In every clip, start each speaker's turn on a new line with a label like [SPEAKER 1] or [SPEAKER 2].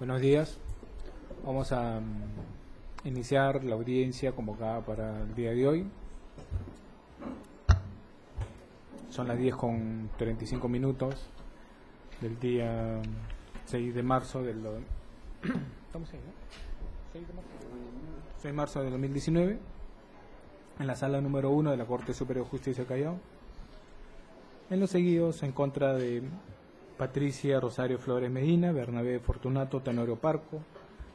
[SPEAKER 1] Buenos días. Vamos a iniciar la audiencia convocada para el día de hoy. Son las 10:35 del día 6 de marzo del... ¿Estamos ahí, no? 6 de marzo del 2019, en la sala número 1 de la Corte Superior de Justicia de Callao. En los seguidos, en contra de Patricia Rosario Flores Medina, Bernabé Fortunato Tenorio Parco,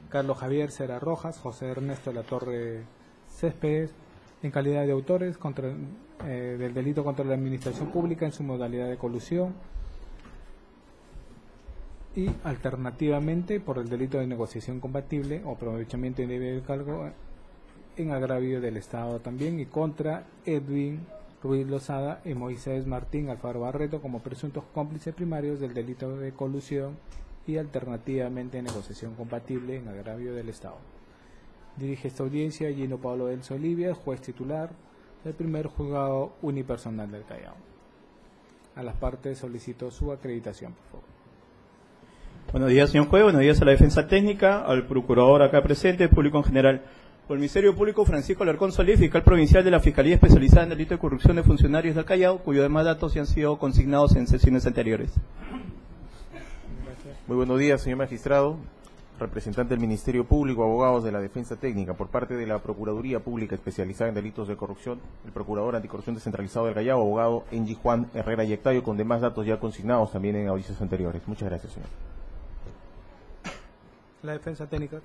[SPEAKER 1] Carlos Javier Cera Rojas, José Ernesto Latorre Céspedes, en calidad de autores del delito contra la administración pública en su modalidad de colusión, y alternativamente por el delito de negociación compatible o aprovechamiento indebido del cargo en agravio del Estado también, y contra Edwin Ruiz Lozada y Moisés Martín Alfaro Barreto como presuntos cómplices primarios del delito de colusión y alternativamente negociación compatible en agravio del Estado. Dirige esta audiencia Gino Pablo Delso Olivia, juez titular del primer juzgado unipersonal del Callao. A las partes solicito su acreditación, por favor.
[SPEAKER 2] Buenos días, señor juez. Buenos días a la defensa técnica, al procurador acá presente, al público en general. Por el Ministerio Público, Francisco Alarcón Solís, fiscal provincial de la Fiscalía Especializada en Delito de Corrupción de Funcionarios del Callao, cuyos demás datos ya han sido consignados en sesiones anteriores.
[SPEAKER 3] Muy buenos días, señor magistrado, representante del Ministerio Público, abogados de la Defensa Técnica. Por parte de la Procuraduría Pública Especializada en Delitos de Corrupción, el Procurador Anticorrupción Descentralizado del Callao, abogado Engie Juan Herrera Yectayo, con demás datos ya consignados también en audiencias anteriores. Muchas gracias, señor.
[SPEAKER 1] La defensa técnica.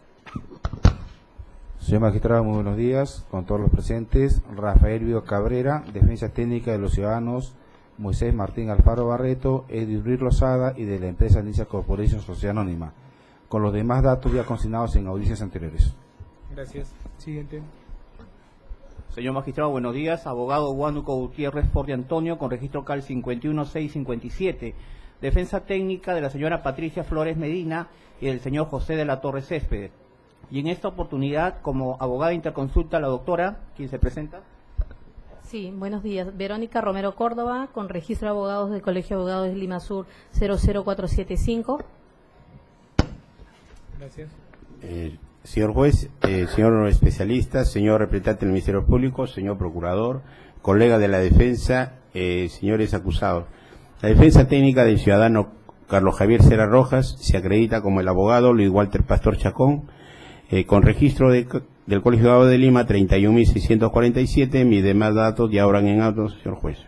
[SPEAKER 4] Señor magistrado, muy buenos días. Con todos los presentes, Rafael Vío Cabrera, Defensa Técnica de los Ciudadanos, Moisés Martín Alfaro Barreto, Edwin Ruiz Lozada y de la empresa Nissan Corporation Sociedad Anónima, con los demás datos ya consignados en audiencias anteriores.
[SPEAKER 1] Gracias. Siguiente.
[SPEAKER 5] Señor magistrado, buenos días. Abogado Huánuco Gutiérrez Forte Antonio, con registro CAL 51657. Defensa técnica de la señora Patricia Flores Medina y del señor José de la Torre Céspedes. Y en esta oportunidad, como abogada de interconsulta, la doctora, ¿quién se presenta?
[SPEAKER 6] Sí, buenos días. Verónica Romero Córdoba, con registro de abogados del Colegio de Abogados de Lima Sur 00475.
[SPEAKER 1] Gracias.
[SPEAKER 7] Señor juez, señor especialista, señor representante del Ministerio Público, señor procurador, colega de la defensa, señores acusados. La defensa técnica del ciudadano Carlos Javier Cera Rojas se acredita como el abogado Luis Walter Pastor Chacón, con registro del Colegio de Abogados de Lima 31.647. Mis demás datos ya habrán en autos, señor juez.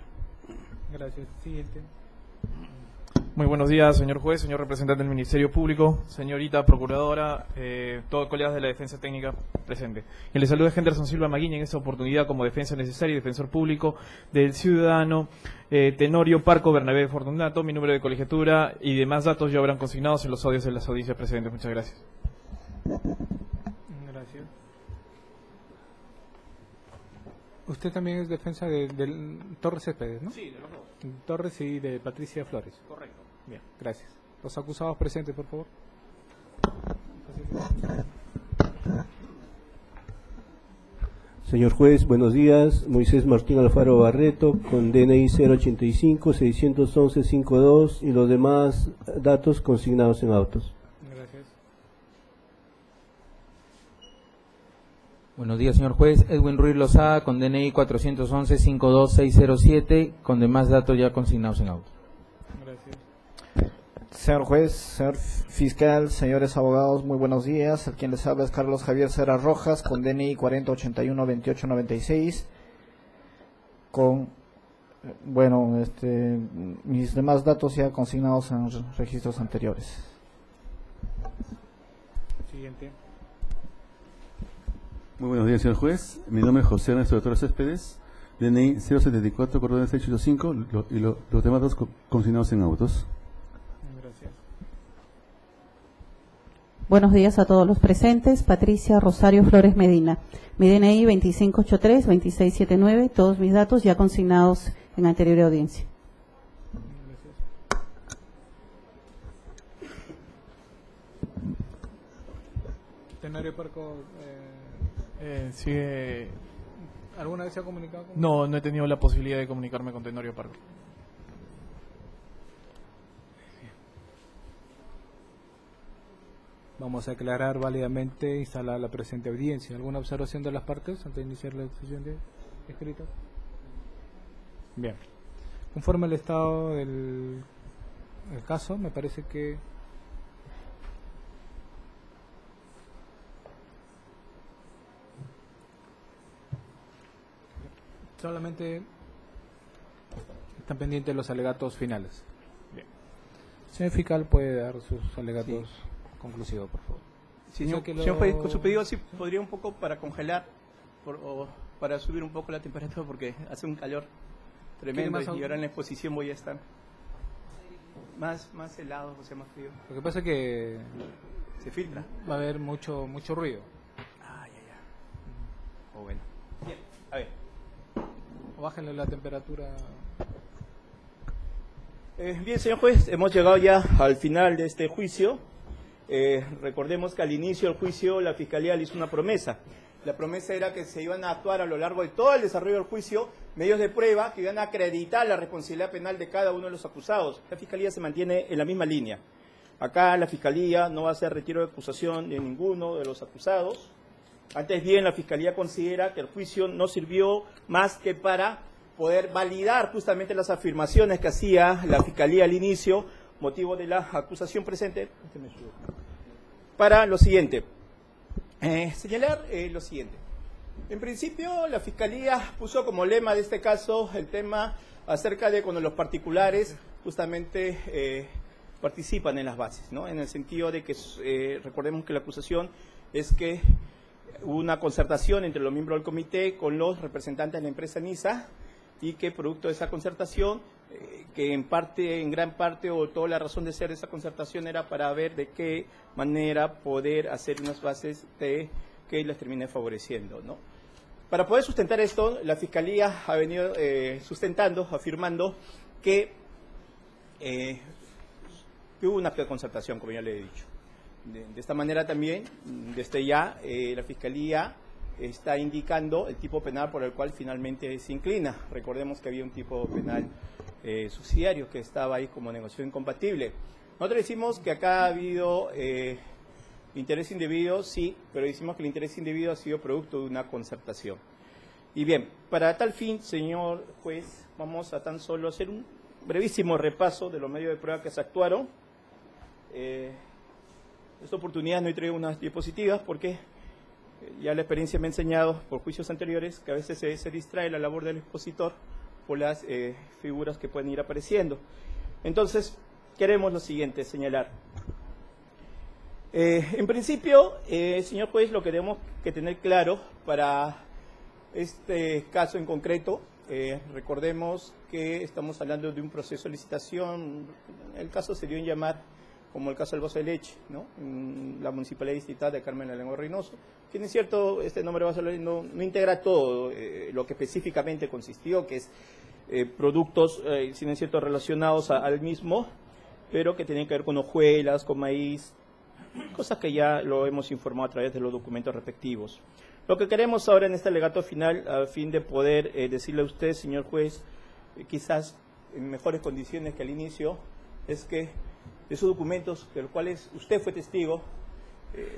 [SPEAKER 1] Gracias. Siguiente.
[SPEAKER 8] Muy buenos días, señor juez, señor representante del Ministerio Público, señorita procuradora, todos colegas de la defensa técnica presente. Y les saluda Henderson Silva Maguiña en esta oportunidad como defensa necesaria y defensor público del ciudadano Tenorio Parco Bernabé Fortunato. Mi número de colegiatura y demás datos ya habrán consignados en los audios de las audiencias precedentes. Muchas gracias.
[SPEAKER 1] Gracias. Usted también es defensa del Torres Céspedes, ¿no?
[SPEAKER 5] Sí, de los dos.
[SPEAKER 1] Torres y de Patricia Flores.
[SPEAKER 5] Correcto.
[SPEAKER 1] Bien, gracias. Los acusados presentes, por favor.
[SPEAKER 9] Señor juez, buenos días. Moisés Martín Alfaro Barreto, con DNI 085-611-52 y los demás datos consignados en autos.
[SPEAKER 1] Gracias.
[SPEAKER 10] Buenos días, señor juez. Edwin Ruiz Lozada, con DNI 411-52607, con demás datos ya consignados en auto.
[SPEAKER 1] Gracias.
[SPEAKER 11] Señor juez, señor fiscal, señores abogados, muy buenos días. El quien les habla es Carlos Javier Cera Rojas, con DNI 4081-2896, con, mis demás datos ya consignados en registros anteriores.
[SPEAKER 1] Siguiente.
[SPEAKER 12] Muy buenos días, señor juez. Mi nombre es José Ernesto Torres Céspedes, DNI 074, cordón 685, y los demás datos consignados en autos.
[SPEAKER 1] Gracias.
[SPEAKER 13] Buenos días a todos los presentes. Patricia Rosario Flores Medina. Mi DNI 2583-2679. Todos mis datos ya consignados en anterior audiencia.
[SPEAKER 1] Tenorio Parco,
[SPEAKER 8] Sigue...
[SPEAKER 1] ¿alguna vez se ha comunicado con...
[SPEAKER 8] No, no he tenido la posibilidad de comunicarme con Tenorio Parco.
[SPEAKER 1] Vamos a aclarar válidamente instalar la presente audiencia. ¿Alguna observación de las partes antes de iniciar la sesión de escritos? Bien. Conforme al estado del caso, me parece que solamente están pendientes los alegatos finales. Bien. Señor fiscal, puede dar sus alegatos conclusivos, por favor.
[SPEAKER 2] Señor juez, con su pedido, sí, podría un poco para congelar o para subir un poco la temperatura porque hace un calor tremendo y ahora en la exposición voy a estar más helado, o sea, más frío.
[SPEAKER 1] Lo que pasa es que
[SPEAKER 2] se filtra.
[SPEAKER 1] Va a haber mucho ruido.
[SPEAKER 2] O bueno. Bien, a ver.
[SPEAKER 1] Bájenle la temperatura.
[SPEAKER 2] Bien, señor juez, hemos llegado ya al final de este juicio. Recordemos que al inicio del juicio la Fiscalía le hizo una promesa. La promesa era que se iban a actuar a lo largo de todo el desarrollo del juicio medios de prueba que iban a acreditar la responsabilidad penal de cada uno de los acusados. La Fiscalía se mantiene en la misma línea. Acá la Fiscalía no va a hacer retiro de acusación de ninguno de los acusados. Antes bien, la Fiscalía considera que el juicio no sirvió más que para poder validar justamente las afirmaciones que hacía la Fiscalía al inicio, motivo de la acusación presente. Para lo siguiente, señalar lo siguiente. En principio, la Fiscalía puso como lema de este caso el tema acerca de cuando los particulares justamente participan en las bases, ¿no? En el sentido de que recordemos que la acusación es que hubo una concertación entre los miembros del comité con los representantes de la empresa NISA y que producto de esa concertación, que en gran parte o toda la razón de ser de esa concertación era para ver de qué manera poder hacer unas bases que les termine favoreciendo, ¿no? Para poder sustentar esto, la Fiscalía ha venido afirmando que hubo un acto de concertación, como ya le he dicho. De esta manera también, desde ya, la Fiscalía está indicando el tipo penal por el cual finalmente se inclina. Recordemos que había un tipo penal subsidiario que estaba ahí como negociación incompatible. Nosotros decimos que acá ha habido interés indebido, sí, pero decimos que el interés indebido ha sido producto de una concertación. Y bien, para tal fin, señor juez, vamos a tan solo hacer un brevísimo repaso de los medios de prueba que se actuaron. Esta oportunidad no he traído unas diapositivas porque ya la experiencia me ha enseñado por juicios anteriores que a veces se distrae la labor del expositor por las figuras que pueden ir apareciendo. Entonces, queremos lo siguiente, señalar. En principio, señor juez, lo que tenemos que tener claro para este caso en concreto, recordemos que estamos hablando de un proceso de licitación, el caso se dio en llamar como el caso del Vaso de Leche, ¿no? La Municipalidad Distrital de Carmen de la Lengua Reynoso. Que es cierto, este nombre de Vaso de Leche no integra todo lo que específicamente consistió, que es productos, si no es cierto, relacionados al mismo, pero que tienen que ver con hojuelas, con maíz, cosas que ya lo hemos informado a través de los documentos respectivos. Lo que queremos ahora en este alegato final, a fin de poder decirle a usted, señor juez, quizás en mejores condiciones que al inicio, es que esos documentos de los cuales usted fue testigo,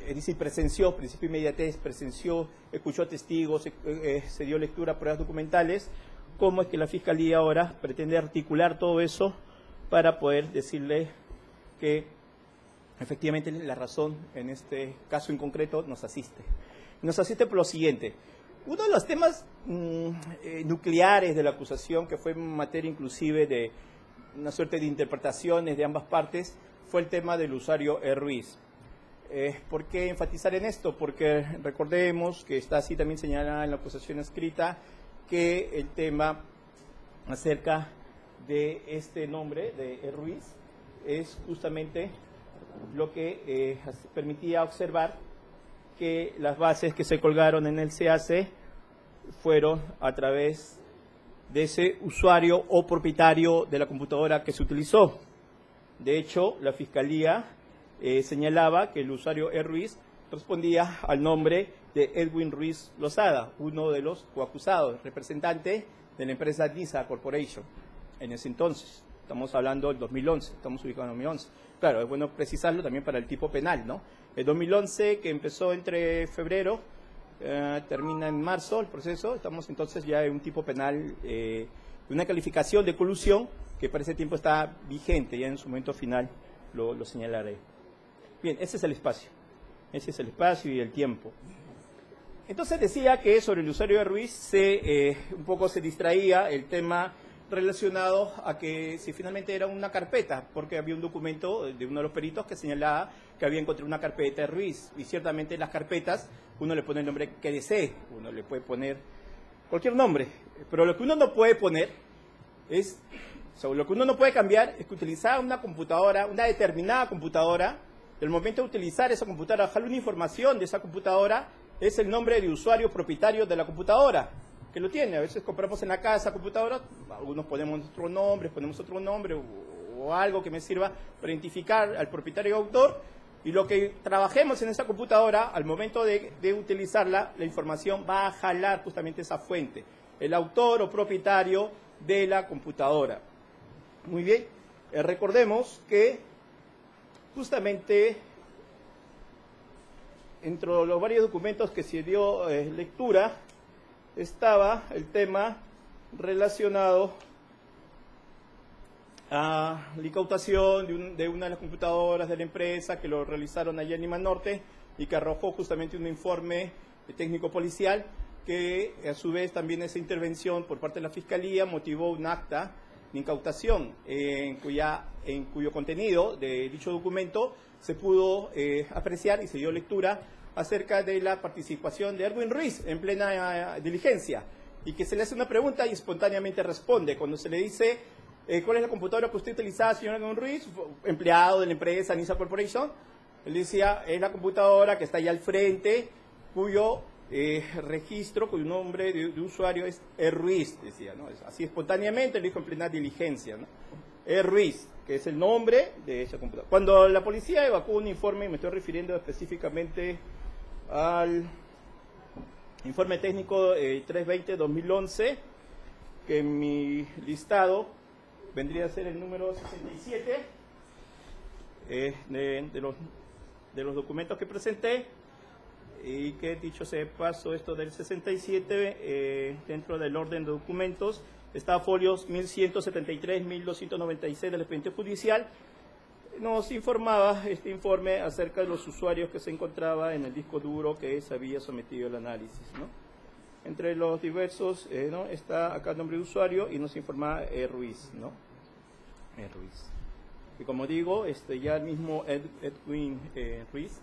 [SPEAKER 2] es decir, presenció, principio de inmediatez, presenció, escuchó a testigos, se dio lectura a pruebas documentales, cómo es que la Fiscalía ahora pretende articular todo eso para poder decirle que efectivamente la razón en este caso en concreto nos asiste. Nos asiste por lo siguiente. Uno de los temas nucleares de la acusación, que fue materia inclusive de una suerte de interpretaciones de ambas partes, fue el tema del usuario Ruiz. ¿Por qué enfatizar en esto? Porque recordemos que está así también señalada en la acusación escrita que el tema acerca de este nombre de Ruiz es justamente lo que permitía observar que las bases que se colgaron en el CAC fueron a través de ese usuario o propietario de la computadora que se utilizó. De hecho, la Fiscalía señalaba que el usuario Ruiz respondía al nombre de Edwin Ruiz Lozada, uno de los coacusados, representante de la empresa NISA Corporation en ese entonces. Estamos hablando del 2011, estamos ubicados en 2011. Claro, es bueno precisarlo también para el tipo penal, ¿no? El 2011, que empezó entre febrero, termina en marzo el proceso, estamos entonces ya en un tipo penal, una calificación de colusión que para ese tiempo está vigente, ya en su momento final lo señalaré. Bien, ese es el espacio y el tiempo. Entonces decía que sobre el usuario de Ruiz un poco se distraía el tema relacionado a que si finalmente era una carpeta, porque había un documento de uno de los peritos que señalaba que había encontrado una carpeta de Ruiz, y ciertamente las carpetas uno le pone el nombre que desee, uno le puede poner cualquier nombre, pero lo que uno no puede poner es, lo que uno no puede cambiar es que utilizar una computadora, una determinada computadora, del momento de utilizar esa computadora, bajar una información de esa computadora, es el nombre de usuario propietario de la computadora, que lo tiene. A veces compramos en la casa computadora, algunos ponemos otro nombre o algo que me sirva para identificar al propietario y autor, y lo que trabajemos en esa computadora, al momento de utilizarla, la información va a jalar justamente esa fuente, el autor o propietario de la computadora. Muy bien, recordemos que justamente entre los varios documentos que se dio lectura, estaba el tema relacionado a la incautación de una de las computadoras de la empresa que lo realizaron allá en Lima Norte y que arrojó justamente un informe técnico policial que a su vez también esa intervención por parte de la Fiscalía motivó un acta de incautación en cuyo contenido de dicho documento se pudo apreciar y se dio lectura acerca de la participación de Erwin Ruiz en plena diligencia, y que se le hace una pregunta y espontáneamente responde. Cuando se le dice, ¿cuál es la computadora que usted utilizaba, señor Erwin Ruiz? Empleado de la empresa NISA Corporation. Él decía, es la computadora que está allá al frente, cuyo registro, cuyo nombre de usuario es Ruiz, decía, ¿no? Así espontáneamente lo dijo en plena diligencia, ¿no? Ruiz, que es el nombre de esa computadora. Cuando la policía evacuó un informe, y me estoy refiriendo específicamente al informe técnico 320-2011, que en mi listado vendría a ser el número 67 de los documentos que presenté, y que dicho sea de paso, esto del 67, dentro del orden de documentos, está folios 1173, 1296 del expediente judicial. Nos informaba este informe acerca de los usuarios que se encontraba en el disco duro que se había sometido al análisis, ¿no? Entre los diversos, ¿no? Está acá el nombre de usuario y nos informaba Ruiz, ¿no? Ruiz. Y como digo, ya el mismo Edwin Ruiz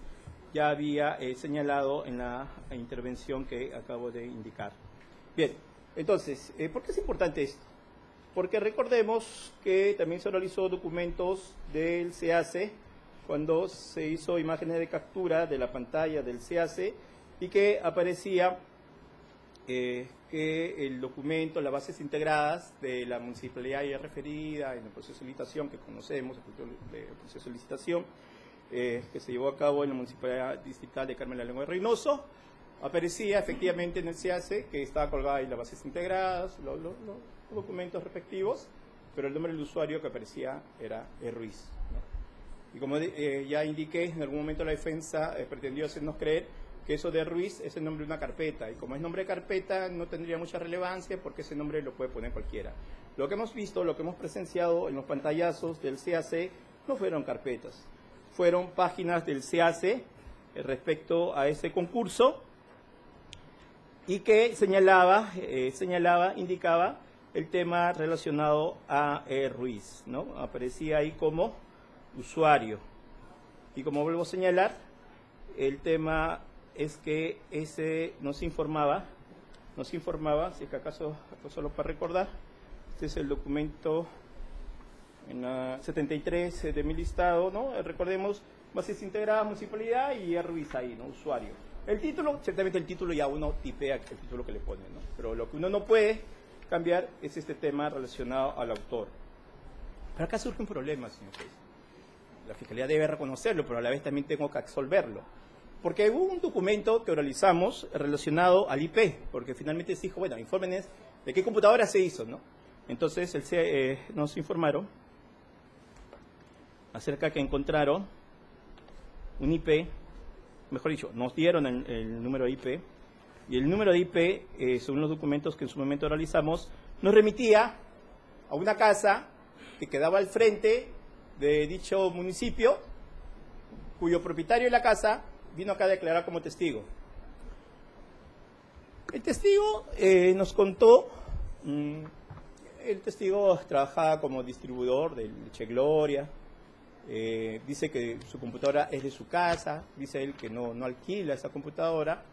[SPEAKER 2] ya había señalado en la intervención que acabo de indicar. Bien, entonces, ¿por qué es importante esto? Porque recordemos que también se realizó documentos del CAC cuando se hizo imágenes de captura de la pantalla del CAC y que aparecía que el documento, las bases integradas de la municipalidad ya referida en el proceso de licitación que conocemos, el proceso de licitación que se llevó a cabo en la municipalidad distrital de Carmen de la Lengua de Reynoso, aparecía efectivamente en el CAC que estaba colgada ahí las bases integradas, los documentos respectivos, pero el nombre del usuario que aparecía era Ruiz, ¿no? Y como ya indiqué, en algún momento la defensa pretendió hacernos creer que eso de Ruiz es el nombre de una carpeta, y como es nombre de carpeta no tendría mucha relevancia porque ese nombre lo puede poner cualquiera. Lo que hemos visto, lo que hemos presenciado en los pantallazos del CAC no fueron carpetas, fueron páginas del CAC respecto a ese concurso, y que indicaba el tema relacionado a Ruiz, ¿no? Aparecía ahí como usuario. Y como vuelvo a señalar, el tema es que ese nos informaba, si es que acaso solo para recordar, este es el documento en la 73 de mi listado, ¿no? Recordemos, bases integradas, municipalidad y Ruiz ahí, ¿no? Usuario. El título, ciertamente el título ya uno tipea el título que le pone, ¿no? Pero lo que uno no puede cambiar es este tema relacionado al autor. Pero acá surge un problema, señor juez. La Fiscalía debe reconocerlo, pero a la vez también tengo que absolverlo. Porque hubo un documento que realizamos relacionado al IP, porque finalmente se dijo, bueno, infórmenes de qué computadora se hizo, ¿no? Entonces nos informaron acerca que encontraron un IP, mejor dicho, nos dieron el número de IP, y el número de IP, según los documentos que en su momento realizamos, nos remitía a una casa que quedaba al frente de dicho municipio, cuyo propietario de la casa vino acá a declarar como testigo. El testigo nos contó, el testigo trabajaba como distribuidor de Leche Gloria, dice que su computadora es de su casa, dice él que no alquila esa computadora,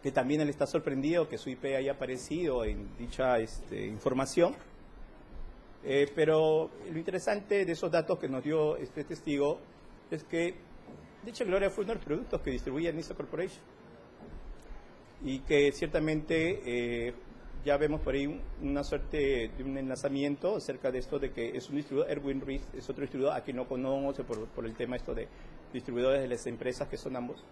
[SPEAKER 2] que también él está sorprendido que su IP haya aparecido en dicha información. Pero lo interesante de esos datos que nos dio este testigo es que Leche Gloria fue uno de los productos que distribuía NISA Corporation y que ciertamente ya vemos por ahí una suerte de un enlazamiento acerca de esto de que es un distribuidor, Erwin Ruiz es otro distribuidor a quien no conoce por el tema esto de distribuidores de las empresas que son ambos,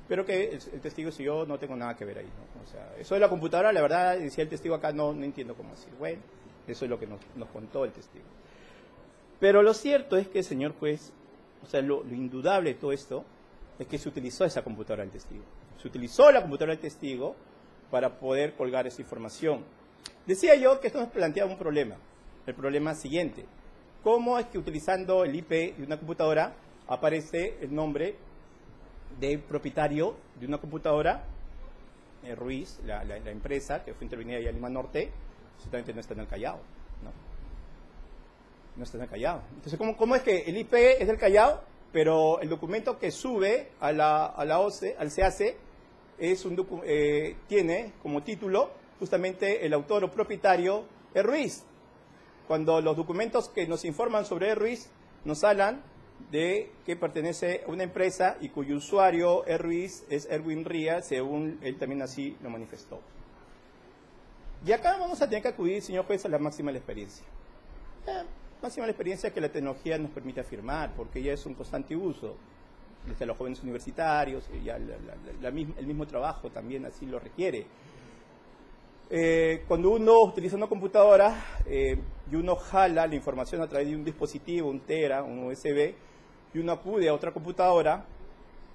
[SPEAKER 2] pero que el testigo si yo no tengo nada que ver ahí, ¿no? O sea, eso de la computadora, la verdad, decía el testigo acá, no entiendo cómo así. Bueno, eso es lo que nos contó el testigo. Pero lo cierto es que, señor juez, o sea, lo indudable de todo esto es que se utilizó esa computadora del testigo. Se utilizó la computadora del testigo para poder colgar esa información. Decía yo que esto nos planteaba un problema. El problema siguiente: ¿cómo es que utilizando el IP de una computadora aparece el nombre del propietario de una computadora, Ruiz, la empresa que fue intervenida allá en Lima Norte, ciertamente no está en el Callao, no está en el Callao? Entonces, ¿cómo es que el IP es del Callao, pero el documento que sube a la OCE, al CAC, tiene como título justamente el autor o propietario es Ruiz, cuando los documentos que nos informan sobre Ruiz nos hablan de que pertenece a una empresa y cuyo usuario Ruiz es Erwin Ría, según él también así lo manifestó? Y acá vamos a tener que acudir, señor juez, a la máxima de la experiencia. Máxima de la experiencia que la tecnología nos permite afirmar, porque ya es un constante uso. Desde los jóvenes universitarios, ya el mismo trabajo también así lo requiere. Cuando uno utiliza una computadora y uno jala la información a través de un dispositivo, un Tera, un USB, y uno acude a otra computadora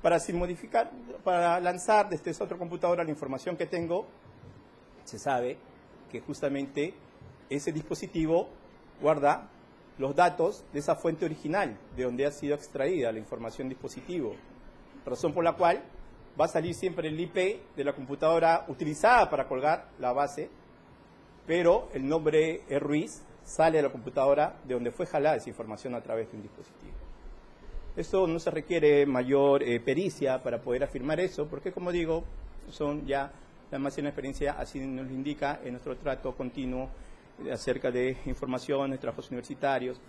[SPEAKER 2] para modificar, para lanzar desde esa otra computadora la información que tengo, se sabe que justamente ese dispositivo guarda los datos de esa fuente original, de donde ha sido extraída la información dispositivo, razón por la cual va a salir siempre el IP de la computadora utilizada para colgar la base, pero el nombre es Ruiz, sale de la computadora de donde fue jalada esa información a través de un dispositivo. Esto no se requiere mayor pericia para poder afirmar eso, porque como digo, son ya la máxima experiencia, así nos lo indica en nuestro trato continuo acerca de información, trabajos universitarios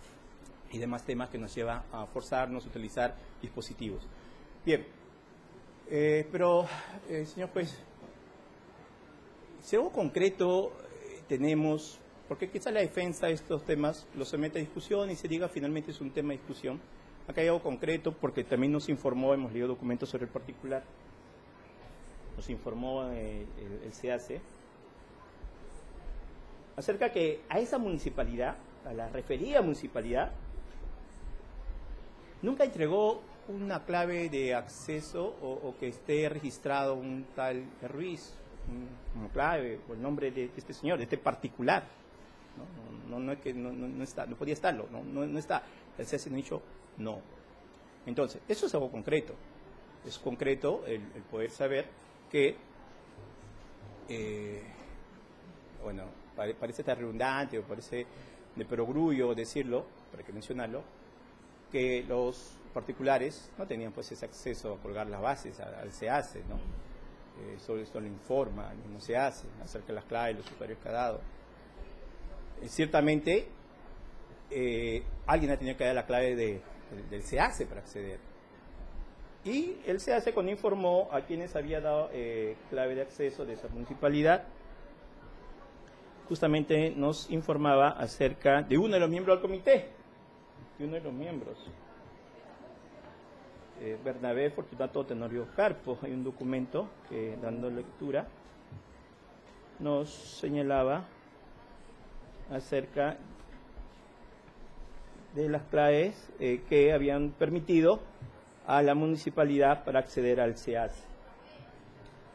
[SPEAKER 2] y demás temas que nos lleva a forzarnos a utilizar dispositivos. Bien, pero señor juez, si algo concreto tenemos, porque quizá la defensa de estos temas los somete a discusión y se diga finalmente es un tema de discusión, acá hay algo concreto porque también nos informó, hemos leído documentos sobre el particular, nos informó el CAC, acerca que a esa municipalidad, a la referida municipalidad, nunca entregó una clave de acceso o que esté registrado un tal Ruiz, una clave o el nombre de este señor, de este particular. No es que no está, no podía estarlo, no está. El CAC nos ha dicho no. Entonces, eso es algo concreto. Es concreto el poder saber que, bueno, parece estar redundante o parece de perogrullo decirlo, para que mencionarlo, que los particulares no tenían pues ese acceso a colgar las bases al CAC, ¿no? Sobre esto lo informa el mismo CAC acerca de las claves, los usuarios que ha dado. Ciertamente alguien ha tenido que dar la clave del CAC para acceder. Y el CAC cuando informó a quienes había dado clave de acceso de esa municipalidad, justamente nos informaba acerca de uno de los miembros del comité, Bernabé Fortunato Tenorio Carpo. Hay un documento que, dando lectura, nos señalaba acerca de las claves que habían permitido a la municipalidad para acceder al SEACE.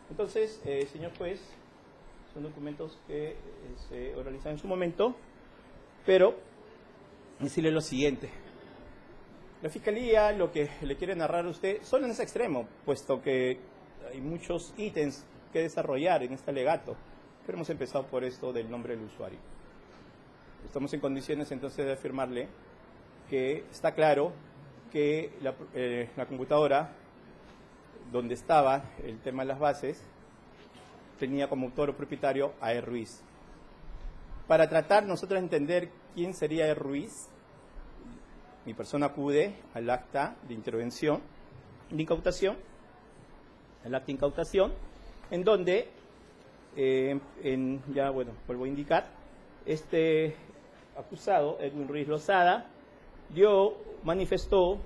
[SPEAKER 2] Entonces, señor juez, son documentos que se oralizaron en su momento, pero decirle lo siguiente. La Fiscalía lo que le quiere narrar a usted solo en ese extremo, puesto que hay muchos ítems que desarrollar en este alegato, pero hemos empezado por esto del nombre del usuario. Estamos en condiciones entonces de afirmarle que está claro que la computadora donde estaba el tema de las bases tenía como autor o propietario a E. Ruiz. Para tratar nosotros de entender quién sería E. Ruiz, mi persona acude al acta de intervención de incautación, en donde, vuelvo a indicar, este acusado, Edwin Ruiz Lozada, manifestó,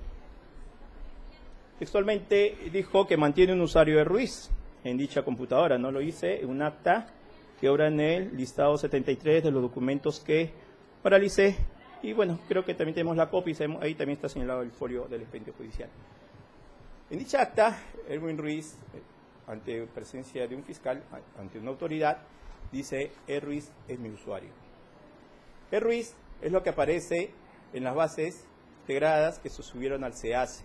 [SPEAKER 2] textualmente dijo que mantiene un usuario de Ruiz en dicha computadora. No lo hice en un acta que obra en el listado 73 de los documentos que oralicé. Y bueno, creo que también tenemos la copia, ahí también está señalado el folio del expediente judicial. En dicha acta, Edwin Ruiz, ante presencia de un fiscal, ante una autoridad, dice: E. Ruiz es mi usuario. E. Ruiz es lo que aparece en las bases integradas que se subieron al SEACE.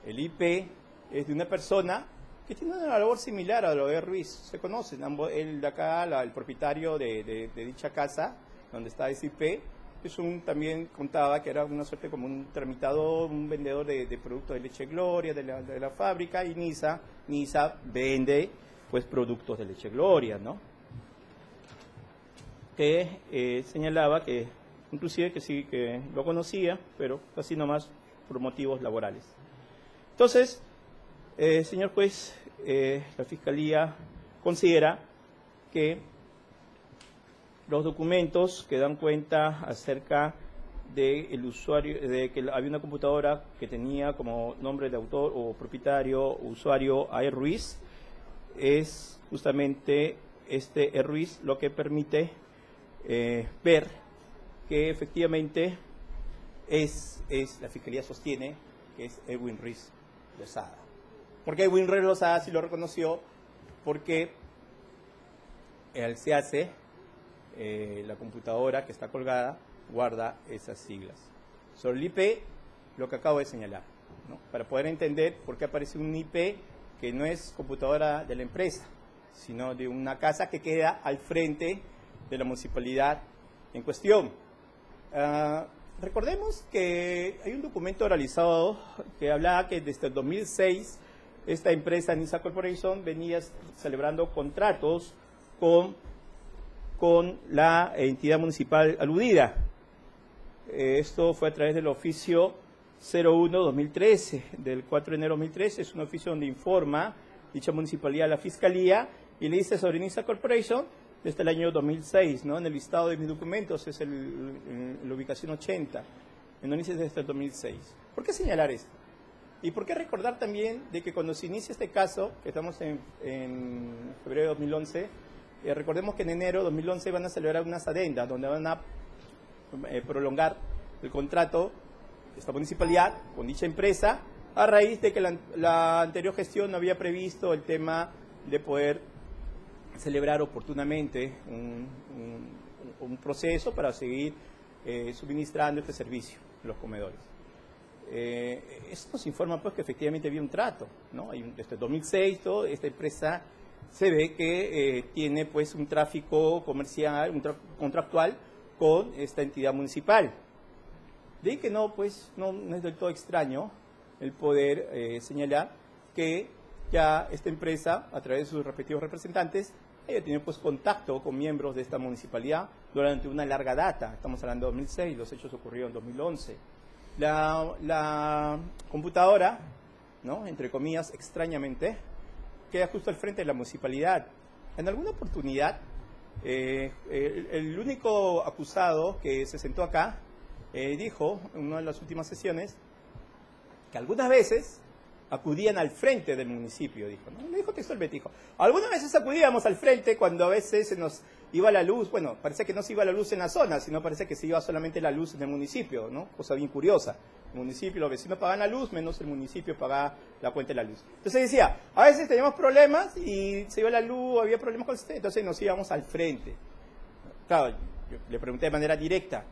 [SPEAKER 2] El IP es de una persona que tiene una labor similar a lo de Ruiz. Se conocen, el de acá, el propietario de dicha casa, donde está ese IP, también contaba que era una suerte como un tramitador, un vendedor de productos de Leche Gloria, de la fábrica, y NISA vende pues productos de Leche Gloria, ¿no? Que señalaba que, inclusive que sí, que lo conocía, pero así nomás por motivos laborales. Entonces, señor juez, la Fiscalía considera que los documentos que dan cuenta acerca del usuario, de que había una computadora que tenía como nombre de autor o propietario o usuario a E. Ruiz, es justamente este E. Ruiz lo que permite ver que efectivamente la Fiscalía sostiene que es Edwin Ruiz Lozada. ¿Por qué Edwin Ruiz Lozada sí lo reconoció? Porque el SEACE, la computadora que está colgada, guarda esas siglas. Sobre el IP, lo que acabo de señalar, ¿no? Para poder entender por qué aparece un IP que no es computadora de la empresa, sino de una casa que queda al frente de la municipalidad en cuestión. Recordemos que hay un documento oralizado que hablaba que desde el 2006 esta empresa, NISA Corporation, venía celebrando contratos con la entidad municipal aludida. Esto fue a través del oficio 01-2013, del 4 de enero de 2013. Es un oficio donde informa dicha municipalidad a la Fiscalía y le dice sobre NISA Corporation desde el año 2006, ¿no? En el listado de mis documentos es la ubicación 80, en donde dice desde el 2006. ¿Por qué señalar esto? ¿Y por qué recordar también de que cuando se inicia este caso, que estamos en febrero de 2011, recordemos que en enero de 2011 van a celebrar unas adendas donde van a prolongar el contrato de esta municipalidad con dicha empresa a raíz de que la anterior gestión no había previsto el tema de poder celebrar oportunamente un proceso para seguir suministrando este servicio en los comedores. Esto nos informa pues que efectivamente había un trato, ¿no? Desde 2006 esta empresa se ve que tiene pues un tráfico comercial, contractual con esta entidad municipal. De ahí que no es del todo extraño el poder señalar que ya esta empresa, a través de sus respectivos representantes, haya tenido pues contacto con miembros de esta municipalidad durante una larga data. Estamos hablando de 2006, los hechos ocurrieron en 2011. La computadora, ¿no?, entre comillas, extrañamente, queda justo al frente de la municipalidad. En alguna oportunidad, el único acusado que se sentó acá dijo en una de las últimas sesiones que algunas veces acudían al frente del municipio, dijo, ¿no? Le dijo textualmente, dijo, algunas veces acudíamos al frente cuando a veces se nos iba la luz, bueno, parece que no se iba la luz en la zona, sino parece que se iba solamente la luz en el municipio, ¿no? Cosa bien curiosa. El municipio, los vecinos pagaban la luz, menos el municipio pagaba la cuenta de la luz. Entonces decía, a veces teníamos problemas y se iba la luz, había problemas con el sistema, entonces nos íbamos al frente. Claro, yo le pregunté de manera directa.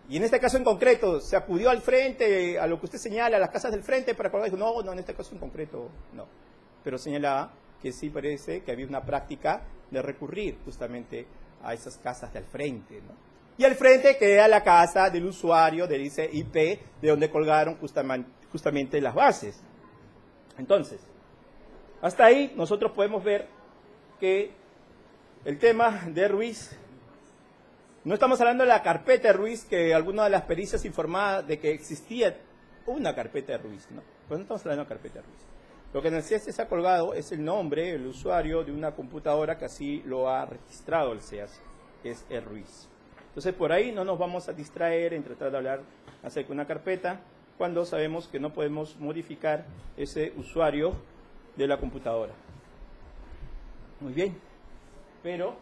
[SPEAKER 2] Y en este caso en concreto, ¿se acudió al frente, a lo que usted señala, a las casas del frente para colgar? Dijo, no, en este caso en concreto no. Pero señalaba que sí parece que había una práctica de recurrir justamente a esas casas del frente, ¿no? Y al frente queda la casa del usuario del IP, de donde colgaron justamente las bases. Entonces, hasta ahí nosotros podemos ver que el tema de Ruiz, no estamos hablando de la carpeta de Ruiz, que alguna de las pericias informaba de que existía una carpeta de Ruiz, ¿no? Pues no estamos hablando de la carpeta de Ruiz. Lo que en el CEAS se ha colgado es el nombre, el usuario de una computadora que así lo ha registrado el CEAS, que es el Ruiz. Entonces, por ahí no nos vamos a distraer en tratar de hablar acerca de una carpeta, cuando sabemos que no podemos modificar ese usuario de la computadora. Muy bien, pero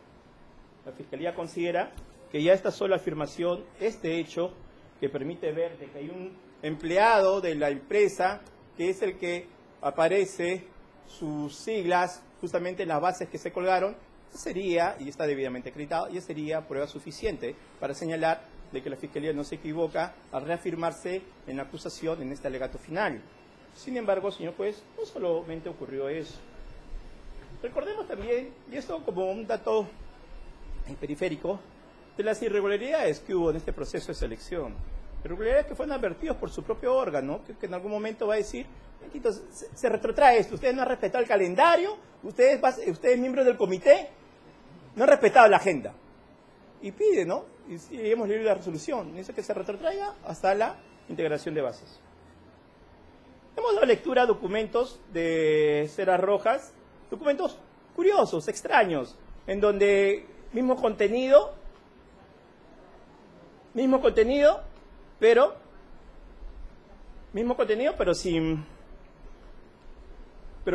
[SPEAKER 2] la Fiscalía considera que ya esta sola afirmación, este hecho, que permite ver de que hay un empleado de la empresa, que es el que aparece sus siglas, justamente en las bases que se colgaron, sería, y está debidamente acreditado, y sería prueba suficiente para señalar de que la Fiscalía no se equivoca al reafirmarse en la acusación en este alegato final. Sin embargo, señor juez, no solamente ocurrió eso. Recordemos también, y esto como un dato periférico, de las irregularidades que hubo en este proceso de selección. Irregularidades que fueron advertidos por su propio órgano, que en algún momento va a decir, se retrotrae esto, ustedes no han respetado el calendario, ustedes miembros del comité, no han respetado la agenda. Y pide, ¿no? Y hemos leído la resolución, dice que se retrotraiga hasta la integración de bases. Hemos dado lectura a documentos de ceras rojas, documentos curiosos, extraños, en donde mismo contenido, pero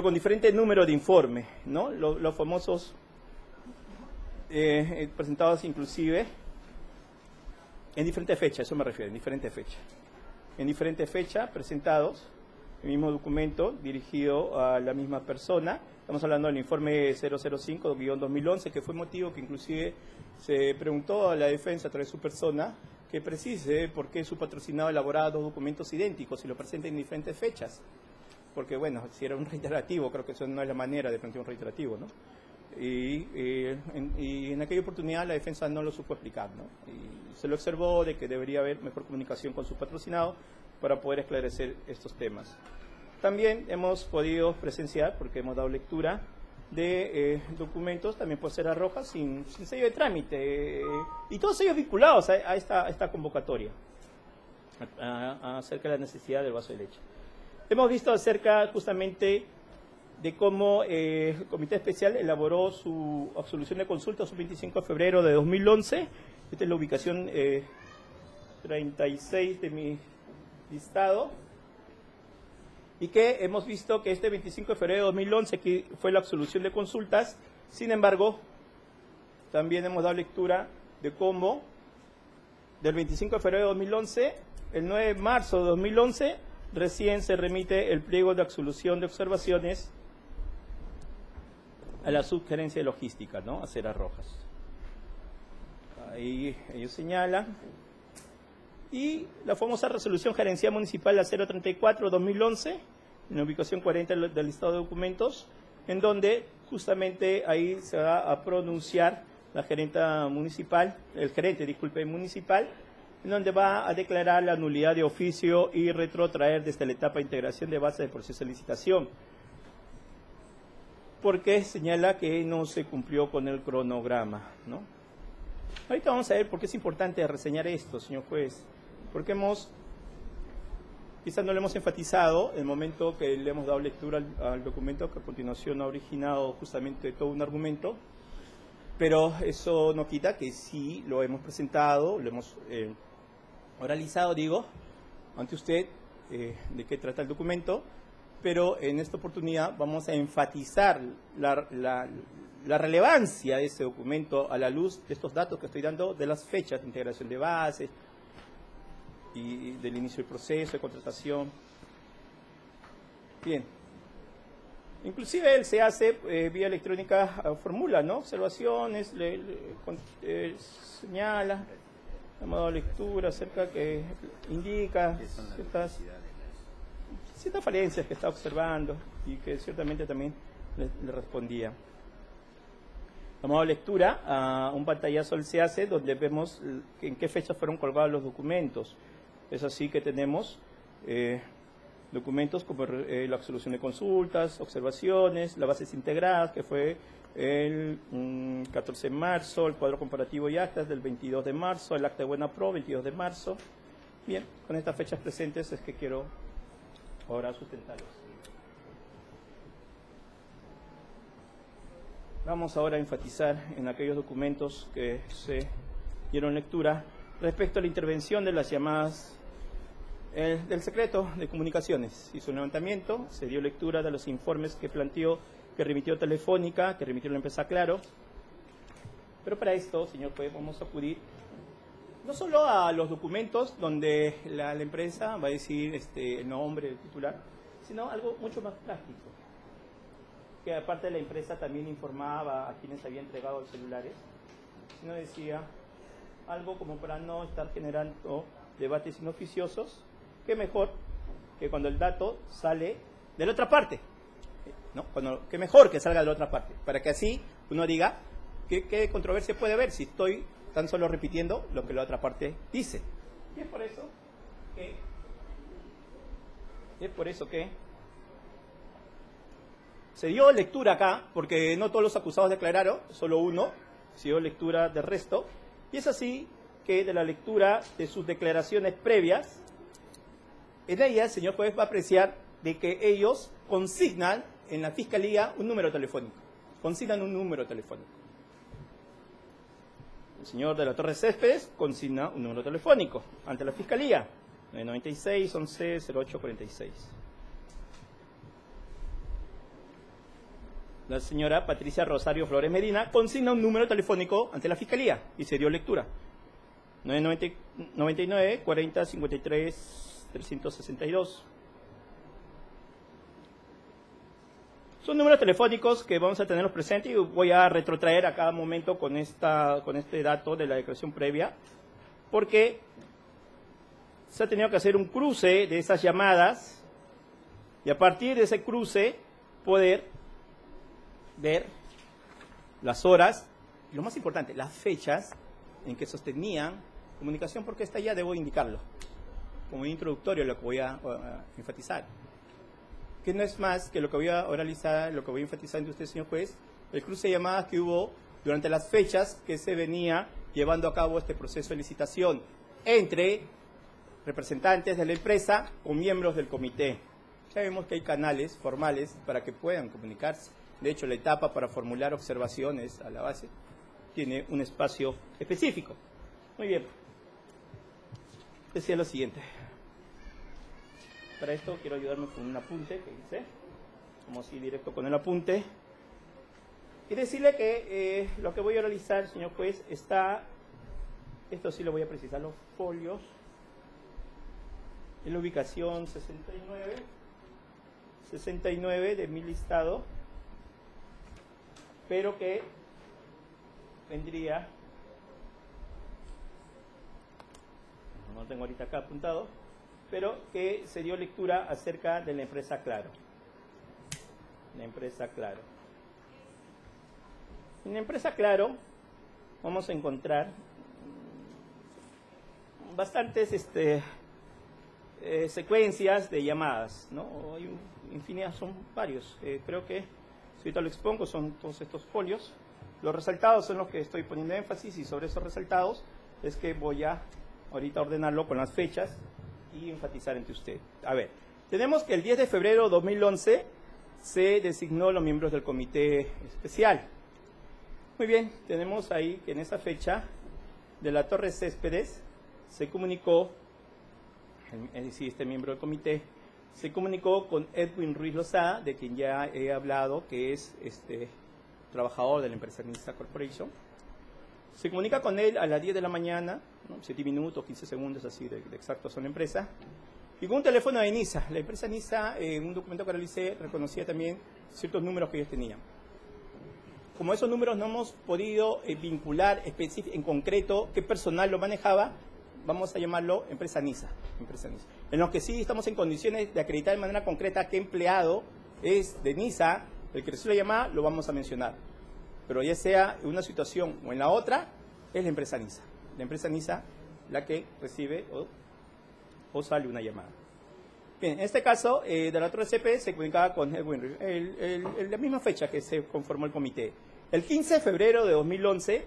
[SPEAKER 2] con diferente número de informe, ¿no? Los famosos presentados inclusive en diferentes fechas, eso me refiero, en diferentes fechas presentados, el mismo documento dirigido a la misma persona. Estamos hablando del informe 005-2011, que fue motivo que inclusive se preguntó a la defensa a través de su persona que precise por qué su patrocinado elaboraba dos documentos idénticos y lo presenta en diferentes fechas. Porque, bueno, si era un reiterativo, creo que eso no es la manera de plantear un reiterativo, ¿no? Y en aquella oportunidad la defensa no lo supo explicar, ¿no? Y se lo observó de que debería haber mejor comunicación con su patrocinado para poder esclarecer estos temas. También hemos podido presenciar, porque hemos dado lectura, de documentos también por ceras rojas sin sello de trámite, y todos ellos vinculados a esta convocatoria, acerca de la necesidad del vaso de leche. Hemos visto acerca justamente de cómo el Comité Especial elaboró su absolución de consulta su 25 de febrero de 2011. Esta es la ubicación 36 de mi listado. Y que hemos visto que este 25 de febrero de 2011 que fue la absolución de consultas. Sin embargo, también hemos dado lectura de cómo del 25 de febrero de 2011, el 9 de marzo de 2011, recién se remite el pliego de absolución de observaciones a la subgerencia de logística, ¿no? A ceras rojas. Ahí ellos señalan. Y la famosa resolución gerencial municipal la 034-2011, en la ubicación 40 del listado de documentos, en donde justamente ahí se va a pronunciar la gerenta municipal, el gerente, disculpe, municipal, en donde va a declarar la nulidad de oficio y retrotraer desde la etapa de integración de bases del proceso de licitación, porque señala que no se cumplió con el cronograma, ¿no? Ahorita vamos a ver por qué es importante reseñar esto, señor juez, porque quizás no lo hemos enfatizado en el momento que le hemos dado lectura al documento, que a continuación ha originado justamente todo un argumento, pero eso no quita que sí lo hemos presentado, lo hemos oralizado, digo, ante usted de qué trata el documento, pero en esta oportunidad vamos a enfatizar la relevancia de ese documento a la luz de estos datos que estoy dando, de las fechas de integración de bases y del inicio del proceso de contratación. Bien. Inclusive él se hace vía electrónica, formula, ¿no? Observaciones, señala, llamado a lectura acerca que indica ciertas falencias que está observando y que ciertamente también le respondía. Llamado a lectura, a un pantallazo se hace donde vemos en qué fechas fueron colgados los documentos. Es así que tenemos documentos como la absolución de consultas, observaciones, las bases integradas, que fue el 14 de marzo, el cuadro comparativo y actas del 22 de marzo, el acta de buena pro, 22 de marzo. Bien, con estas fechas presentes es que quiero ahora sustentarlos. Vamos ahora a enfatizar en aquellos documentos que se dieron lectura respecto a la intervención de las llamadas del secreto de comunicaciones. Hizo un levantamiento, se dio lectura de los informes que planteó, que remitió Telefónica, que remitió la empresa Claro. Pero para esto, señor juez, vamos a acudir no solo a los documentos donde la empresa va a decir el nombre del titular, sino algo mucho más práctico, que aparte de la empresa también informaba a quienes había entregado los celulares, sino decía algo como para no estar generando debates inoficiosos, que mejor que cuando el dato sale de la otra parte, ¿no? Que mejor que salga de la otra parte, para que así uno diga qué controversia puede haber si estoy tan solo repitiendo lo que la otra parte dice. Y es por eso que se dio lectura acá, porque no todos los acusados declararon, solo uno se dio lectura del resto, y es así que de la lectura de sus declaraciones previas, en ellas, señor juez, va a apreciar de que ellos consignan en la Fiscalía un número telefónico. Consignan un número telefónico. El señor de la Torre Céspedes consigna un número telefónico ante la Fiscalía, 96 11 08 46. La señora Patricia Rosario Flores Medina consigna un número telefónico ante la Fiscalía y se dio lectura. 99 40 53 362. Son números telefónicos que vamos a tenerlos presentes y voy a retrotraer a cada momento con este dato de la declaración previa, porque se ha tenido que hacer un cruce de esas llamadas y a partir de ese cruce poder ver las horas y lo más importante, las fechas en que sostenían comunicación, porque esta ya debo indicarlo como introductorio lo que voy a enfatizar, que no es más que lo que voy a oralizar, lo que voy a enfatizar ante usted, señor juez, el cruce de llamadas que hubo durante las fechas que se venía llevando a cabo este proceso de licitación entre representantes de la empresa o miembros del comité. Ya vemos que hay canales formales para que puedan comunicarse. De hecho, la etapa para formular observaciones a la base tiene un espacio específico. Muy bien. Decía lo siguiente. Para esto quiero ayudarme con un apunte que hice. Vamos a ir directo con el apunte. Y decirle que lo que voy a realizar, señor juez, está... Esto sí lo voy a precisar, los folios. En la ubicación 69 de mi listado. Pero que vendría... No lo tengo ahorita acá apuntado, pero que se dio lectura acerca de la empresa Claro. La empresa Claro. En la empresa Claro vamos a encontrar bastantes secuencias de llamadas, ¿no? Hay infinidad, son varios. Creo que, si ahorita lo expongo, son todos estos folios. Los resaltados son los que estoy poniendo énfasis y sobre esos resaltados es que voy a ahorita ordenarlo con las fechas y enfatizar entre usted. A ver, tenemos que el 10 de febrero de 2011 se designó los miembros del comité especial. Muy bien, tenemos ahí que en esa fecha de la Torre Céspedes se comunicó, es decir, este miembro del comité, se comunicó con Edwin Ruiz Lozada, de quien ya he hablado, que es trabajador de la empresa NISA Corporation. Se comunica con él a las 10 de la mañana, ¿no? 7 minutos, 15 segundos, así de exactos son la empresa. Y con un teléfono de NISA. La empresa NISA, en un documento que realicé, reconocía también ciertos números que ellos tenían. Como esos números no hemos podido vincular en concreto qué personal lo manejaba, vamos a llamarlo empresa NISA. En los que sí estamos en condiciones de acreditar de manera concreta qué empleado es de NISA, el que recibe la llamada, lo vamos a mencionar. Pero ya sea en una situación o en la otra, es la empresa NISA. La empresa NISA la que recibe o sale una llamada. Bien, en este caso, de la Torre CP se comunicaba con Edwin, la misma fecha que se conformó el comité. El 15 de febrero de 2011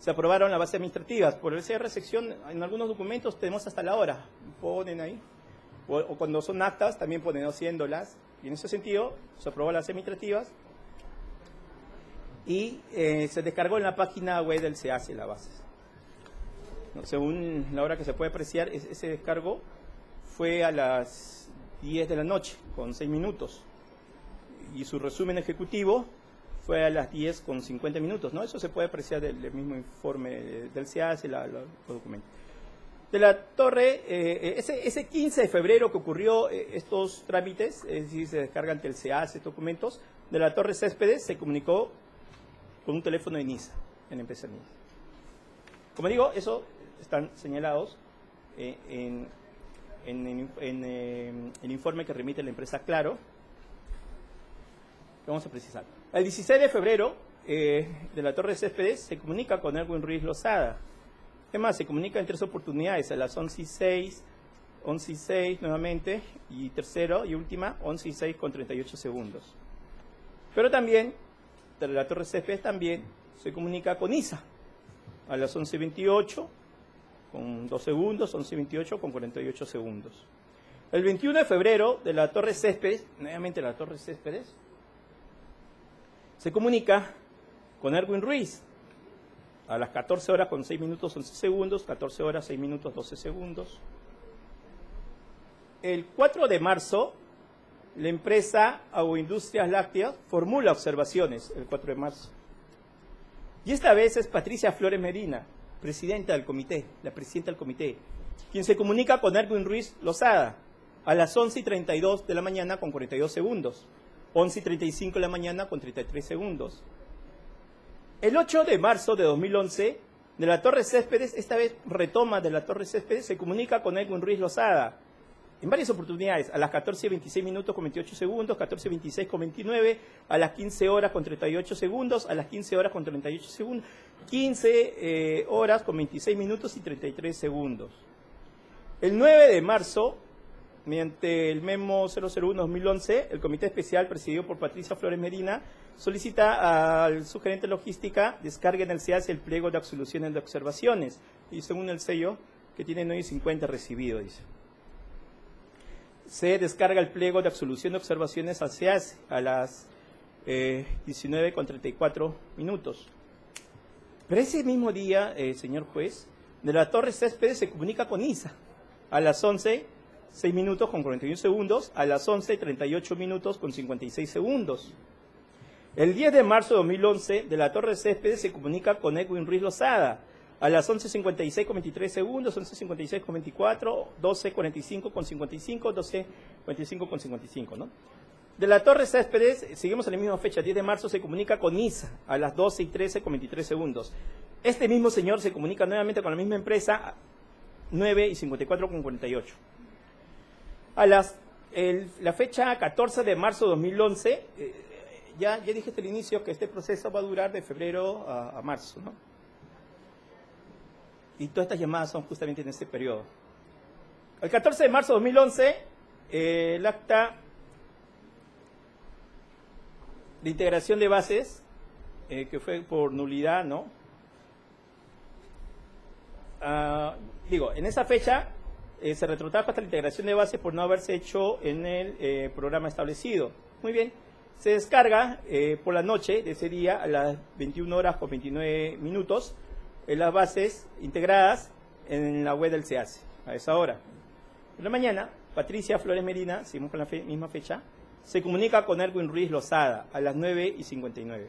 [SPEAKER 2] se aprobaron las bases administrativas. Por el cierre de sección, en algunos documentos tenemos hasta la hora, ponen ahí. O cuando son actas, también ponen haciéndolas. Y en ese sentido, se aprobó las administrativas y se descargó en la página web del SEACE las bases. No, según la hora que se puede apreciar, ese descargo fue a las 10 de la noche, con 6 minutos. Y su resumen ejecutivo fue a las 10 con 50 minutos, ¿no? Eso se puede apreciar del mismo informe del SEACE, los documentos. De la Torre, ese 15 de febrero que ocurrió estos trámites, es decir, se descargan ante el SEACE documentos, de la Torre Céspedes se comunicó con un teléfono de NISA, en la empresa NISA. Como digo, eso están señalados en el informe que remite la empresa Claro, que vamos a precisar. El 16 de febrero, de la Torre Céspedes, se comunica con Edwin Ruiz Lozada. ¿Qué más? Se comunica en 3 oportunidades, a las 11:06 nuevamente, y tercero y última, 11:06 con 38 segundos. Pero también, de la Torre Céspedes también se comunica con ISA, a las 11:28 con 2 segundos, 11:28 con 48 segundos. El 21 de febrero, de la Torre Céspedes, nuevamente la Torre Céspedes, se comunica con Edwin Ruiz, a las 14 horas con 6 minutos 11 segundos, 14 horas 6 minutos 12 segundos. El 4 de marzo, la empresa Agroindustrias Lácteas formula observaciones, el 4 de marzo. Y esta vez es Patricia Flores Medina, presidenta del comité, la presidenta del comité, quien se comunica con Edwin Ruiz Lozada, a las 11:32 de la mañana con 42 segundos, 11:35 de la mañana con 33 segundos. El 8 de marzo de 2011, de la Torre Céspedes, esta vez retoma de la Torre Céspedes, se comunica con Edwin Ruiz Lozada, en varias oportunidades, a las 14:26 minutos con 28 segundos, 14:26 con 29, a las 15 horas con 38 segundos, a las 15 horas con 38 segundos, 15 horas con 26 minutos y 33 segundos. El 9 de marzo, mediante el memo 001-2011, el comité especial presidido por Patricia Flores Medina solicita al subgerente de logística descargue en el SEACE el pliego de absoluciones de observaciones, y según el sello que tiene 9.50 recibido, dice. Se descarga el pliego de absolución de observaciones al SEACE a las 19:34 minutos. Pero ese mismo día, señor juez, de la Torre Céspedes se comunica con ISA a las 11:06 minutos con 41 segundos, a las 11:38 minutos con 56 segundos. El 10 de marzo de 2011, de la Torre Céspedes se comunica con Edwin Ruiz Lozada a las 11:56 con 23 segundos, 11:56 con 24, 12:45 con 55, 12:45 con 55, ¿no? De la Torre Céspedes, seguimos en la misma fecha, 10 de marzo, se comunica con ISA a las 12:13 con 23 segundos. Este mismo señor se comunica nuevamente con la misma empresa, 9:54 con 48. A la fecha 14 de marzo de 2011, ya dije hasta el inicio que este proceso va a durar de febrero a marzo, ¿no? Y todas estas llamadas son justamente en este periodo. El 14 de marzo de 2011, el acta de integración de bases, que fue por nulidad, ¿no? En esa fecha se retrotrajo hasta la integración de bases por no haberse hecho en el programa establecido. Muy bien, se descarga por la noche de ese día a las 21 horas con 29 minutos las bases integradas en la web del SEACE, a esa hora. En la mañana, Patricia Flores Medina, seguimos con la misma fecha, se comunica con Edwin Ruiz Lozada a las 9:59.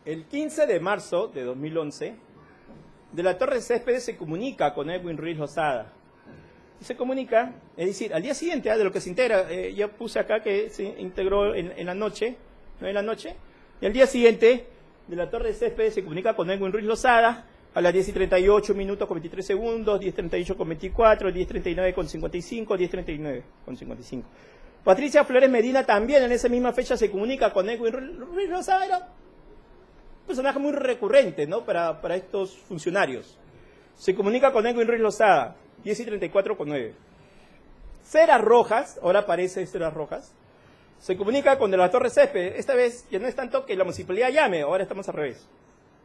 [SPEAKER 2] el 15 de marzo de 2011, de la Torre Céspedes se comunica con Edwin Ruiz Lozada. Y se comunica, es decir, al día siguiente, de lo que se integra, ya puse acá que se integró en la noche, 9 de la noche, y al día siguiente, de la Torre Céspedes se comunica con Edwin Ruiz Lozada, a las 10:38 minutos con 23 segundos, 10:38 con 24, 10:39 con 55, 10:39 con 55. Patricia Flores Medina también en esa misma fecha se comunica con Edwin Ruiz Lozada, era un personaje muy recurrente, ¿no? para estos funcionarios. Se comunica con Edwin Ruiz Lozada, 10:34 con 9. Cera Rojas, ahora aparece Cera Rojas, se comunica con de la Torre Céspedes. Esta vez ya no es tanto que la municipalidad llame, ahora estamos al revés.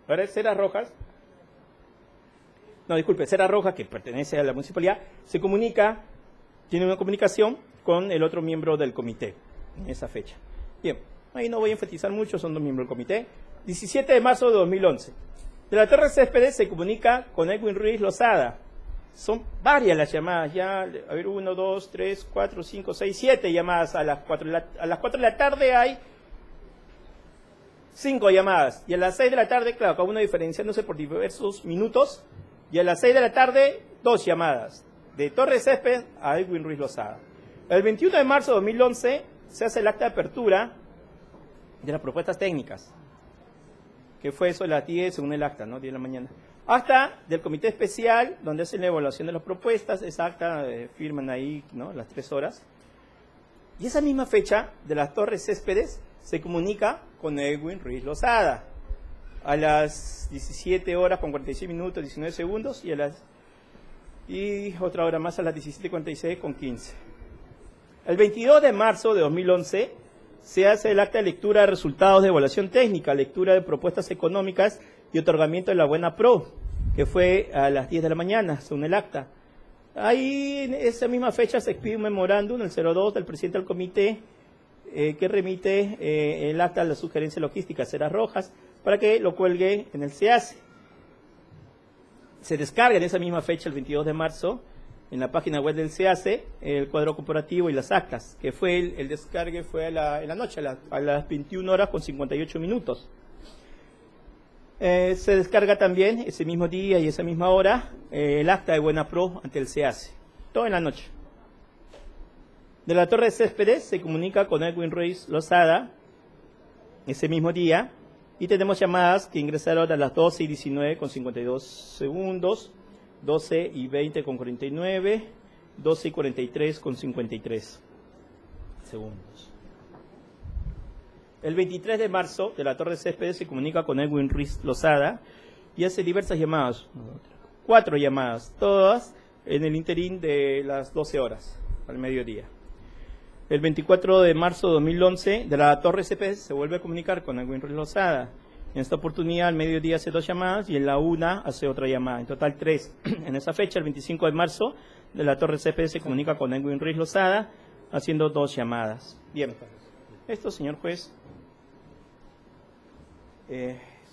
[SPEAKER 2] Ahora es Cera Rojas. No, disculpe, Cera Rojas, que pertenece a la municipalidad, se comunica, tiene una comunicación con el otro miembro del comité en esa fecha. Bien, ahí no voy a enfatizar mucho, son 2 miembros del comité. 17 de marzo de 2011. De la Torre Céspedes se comunica con Edwin Ruiz Lozada. Son varias las llamadas, ya, a ver, 1, 2, 3, 4, 5, 6, 7 llamadas a las 4 de la tarde hay 5 llamadas, y a las 6 de la tarde, claro, cada uno diferenciándose por diversos minutos, y a las 6 de la tarde, 2 llamadas, de Torre Céspedes a Edwin Ruiz Lozada. El 21 de marzo de 2011 se hace el acta de apertura de las propuestas técnicas, que fue eso a las 10, según el acta, ¿no? 10 de la mañana. Acta del comité especial, donde hacen la evaluación de las propuestas, esa acta firman ahí, ¿no? Las 3 horas. Y esa misma fecha, de las Torres Céspedes, se comunica con Edwin Ruiz Lozada, a las 17 horas con 46 minutos, 19 segundos, y otra hora más a las 17:46 con 15. El 22 de marzo de 2011 se hace el acta de lectura de resultados de evaluación técnica, lectura de propuestas económicas y otorgamiento de la buena pro, que fue a las 10 de la mañana, según el acta. Ahí, en esa misma fecha, se expide un memorándum, el 02, del presidente del comité, que remite el acta a la sugerencia logística Cera Rojas, para que lo cuelgue en el SEACE. Se descarga en esa misma fecha, el 22 de marzo, en la página web del SEACE, el cuadro corporativo y las actas, que fue el descargue fue en la noche, a las 21 horas con 58 minutos. Se descarga también ese mismo día y esa misma hora el acta de buena pro ante el SEACE, todo en la noche. De la Torre Céspedes se comunica con Edwin Ruiz Lozada ese mismo día, y tenemos llamadas que ingresaron a las 12:19 con 52 segundos, 12:20 con 49, 12:43 con 53 segundos. El 23 de marzo, de la Torre Céspedes se comunica con Edwin Ruiz Lozada y hace diversas llamadas, 4 llamadas, todas en el interín de las 12 horas, al mediodía. El 24 de marzo de 2011, de la Torre Céspedes se vuelve a comunicar con Edwin Ruiz Lozada. En esta oportunidad, al mediodía hace 2 llamadas y en la 1 hace otra llamada, en total 3. En esa fecha, el 25 de marzo, de la Torre Céspedes se comunica con Edwin Ruiz Lozada, haciendo 2 llamadas. Bien, esto, señor juez,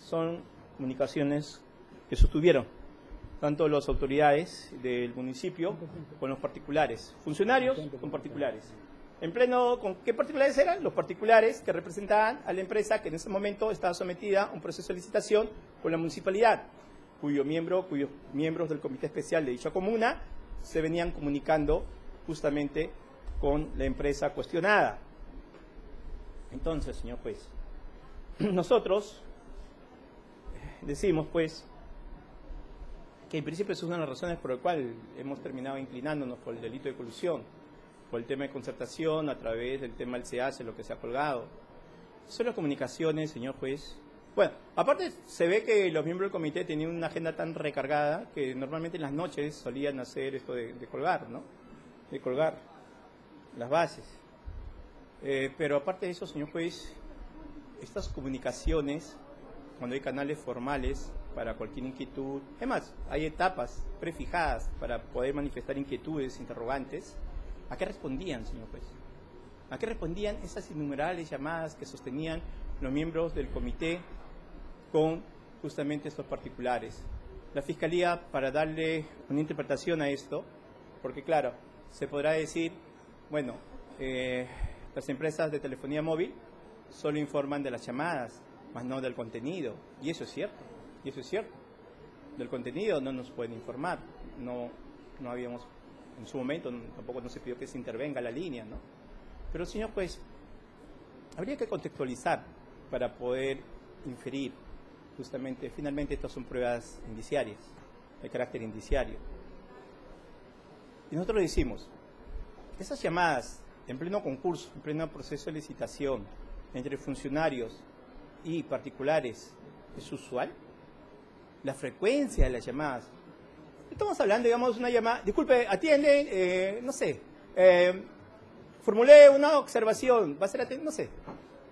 [SPEAKER 2] son comunicaciones que sostuvieron tanto las autoridades del municipio con los particulares, funcionarios con particulares. En pleno, ¿con qué particulares eran? Los particulares que representaban a la empresa que en ese momento estaba sometida a un proceso de licitación con la municipalidad, cuyos miembros del comité especial de dicha comuna se venían comunicando justamente con la empresa cuestionada. Entonces, señor juez, nosotros decimos, pues, que en principio es una de las razones por las cuales hemos terminado inclinándonos por el delito de colusión, por el tema de concertación, a través del tema del SEACE, lo que se ha colgado. Son las comunicaciones, señor juez. Bueno, aparte se ve que los miembros del comité tenían una agenda tan recargada que normalmente en las noches solían hacer esto de colgar, ¿no? De colgar las bases. Pero aparte de eso, señor juez, estas comunicaciones, cuando hay canales formales para cualquier inquietud, es más, hay etapas prefijadas para poder manifestar inquietudes, interrogantes. ¿A qué respondían, señor juez? ¿A qué respondían esas innumerables llamadas que sostenían los miembros del comité con justamente estos particulares? La Fiscalía, para darle una interpretación a esto, porque claro, se podrá decir, bueno, las empresas de telefonía móvil solo informan de las llamadas, más no del contenido. Y eso es cierto, Del contenido no nos pueden informar, no habíamos, en su momento tampoco no se pidió que se intervenga la línea, ¿no? Pero señor juez, habría que contextualizar para poder inferir, justamente, finalmente estas son pruebas indiciarias, de carácter indiciario. Y nosotros decimos, esas llamadas en pleno concurso, en pleno proceso de licitación, entre funcionarios y particulares, ¿es usual? La frecuencia de las llamadas. Estamos hablando, digamos, una llamada, disculpe, atienden, no sé, formulé una observación, va a ser, no sé,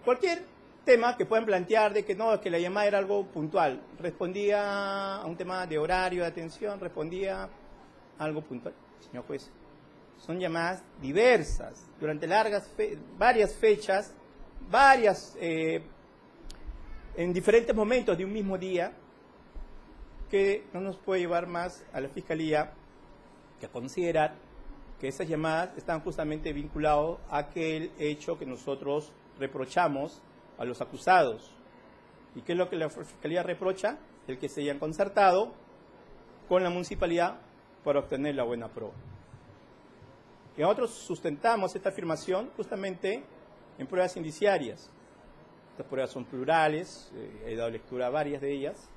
[SPEAKER 2] cualquier tema que puedan plantear de que no, que la llamada era algo puntual. Respondía a un tema de horario, de atención, respondía a algo puntual. Señor juez, son llamadas diversas, durante varias fechas, en diferentes momentos de un mismo día, que no nos puede llevar más a la Fiscalía que a considerar que esas llamadas están justamente vinculadas a aquel hecho que nosotros reprochamos a los acusados. ¿Y qué es lo que la Fiscalía reprocha? El que se hayan concertado con la municipalidad para obtener la buena prueba. Y nosotros sustentamos esta afirmación justamente en pruebas indiciarias. Estas pruebas son plurales, he dado lectura a varias de ellas.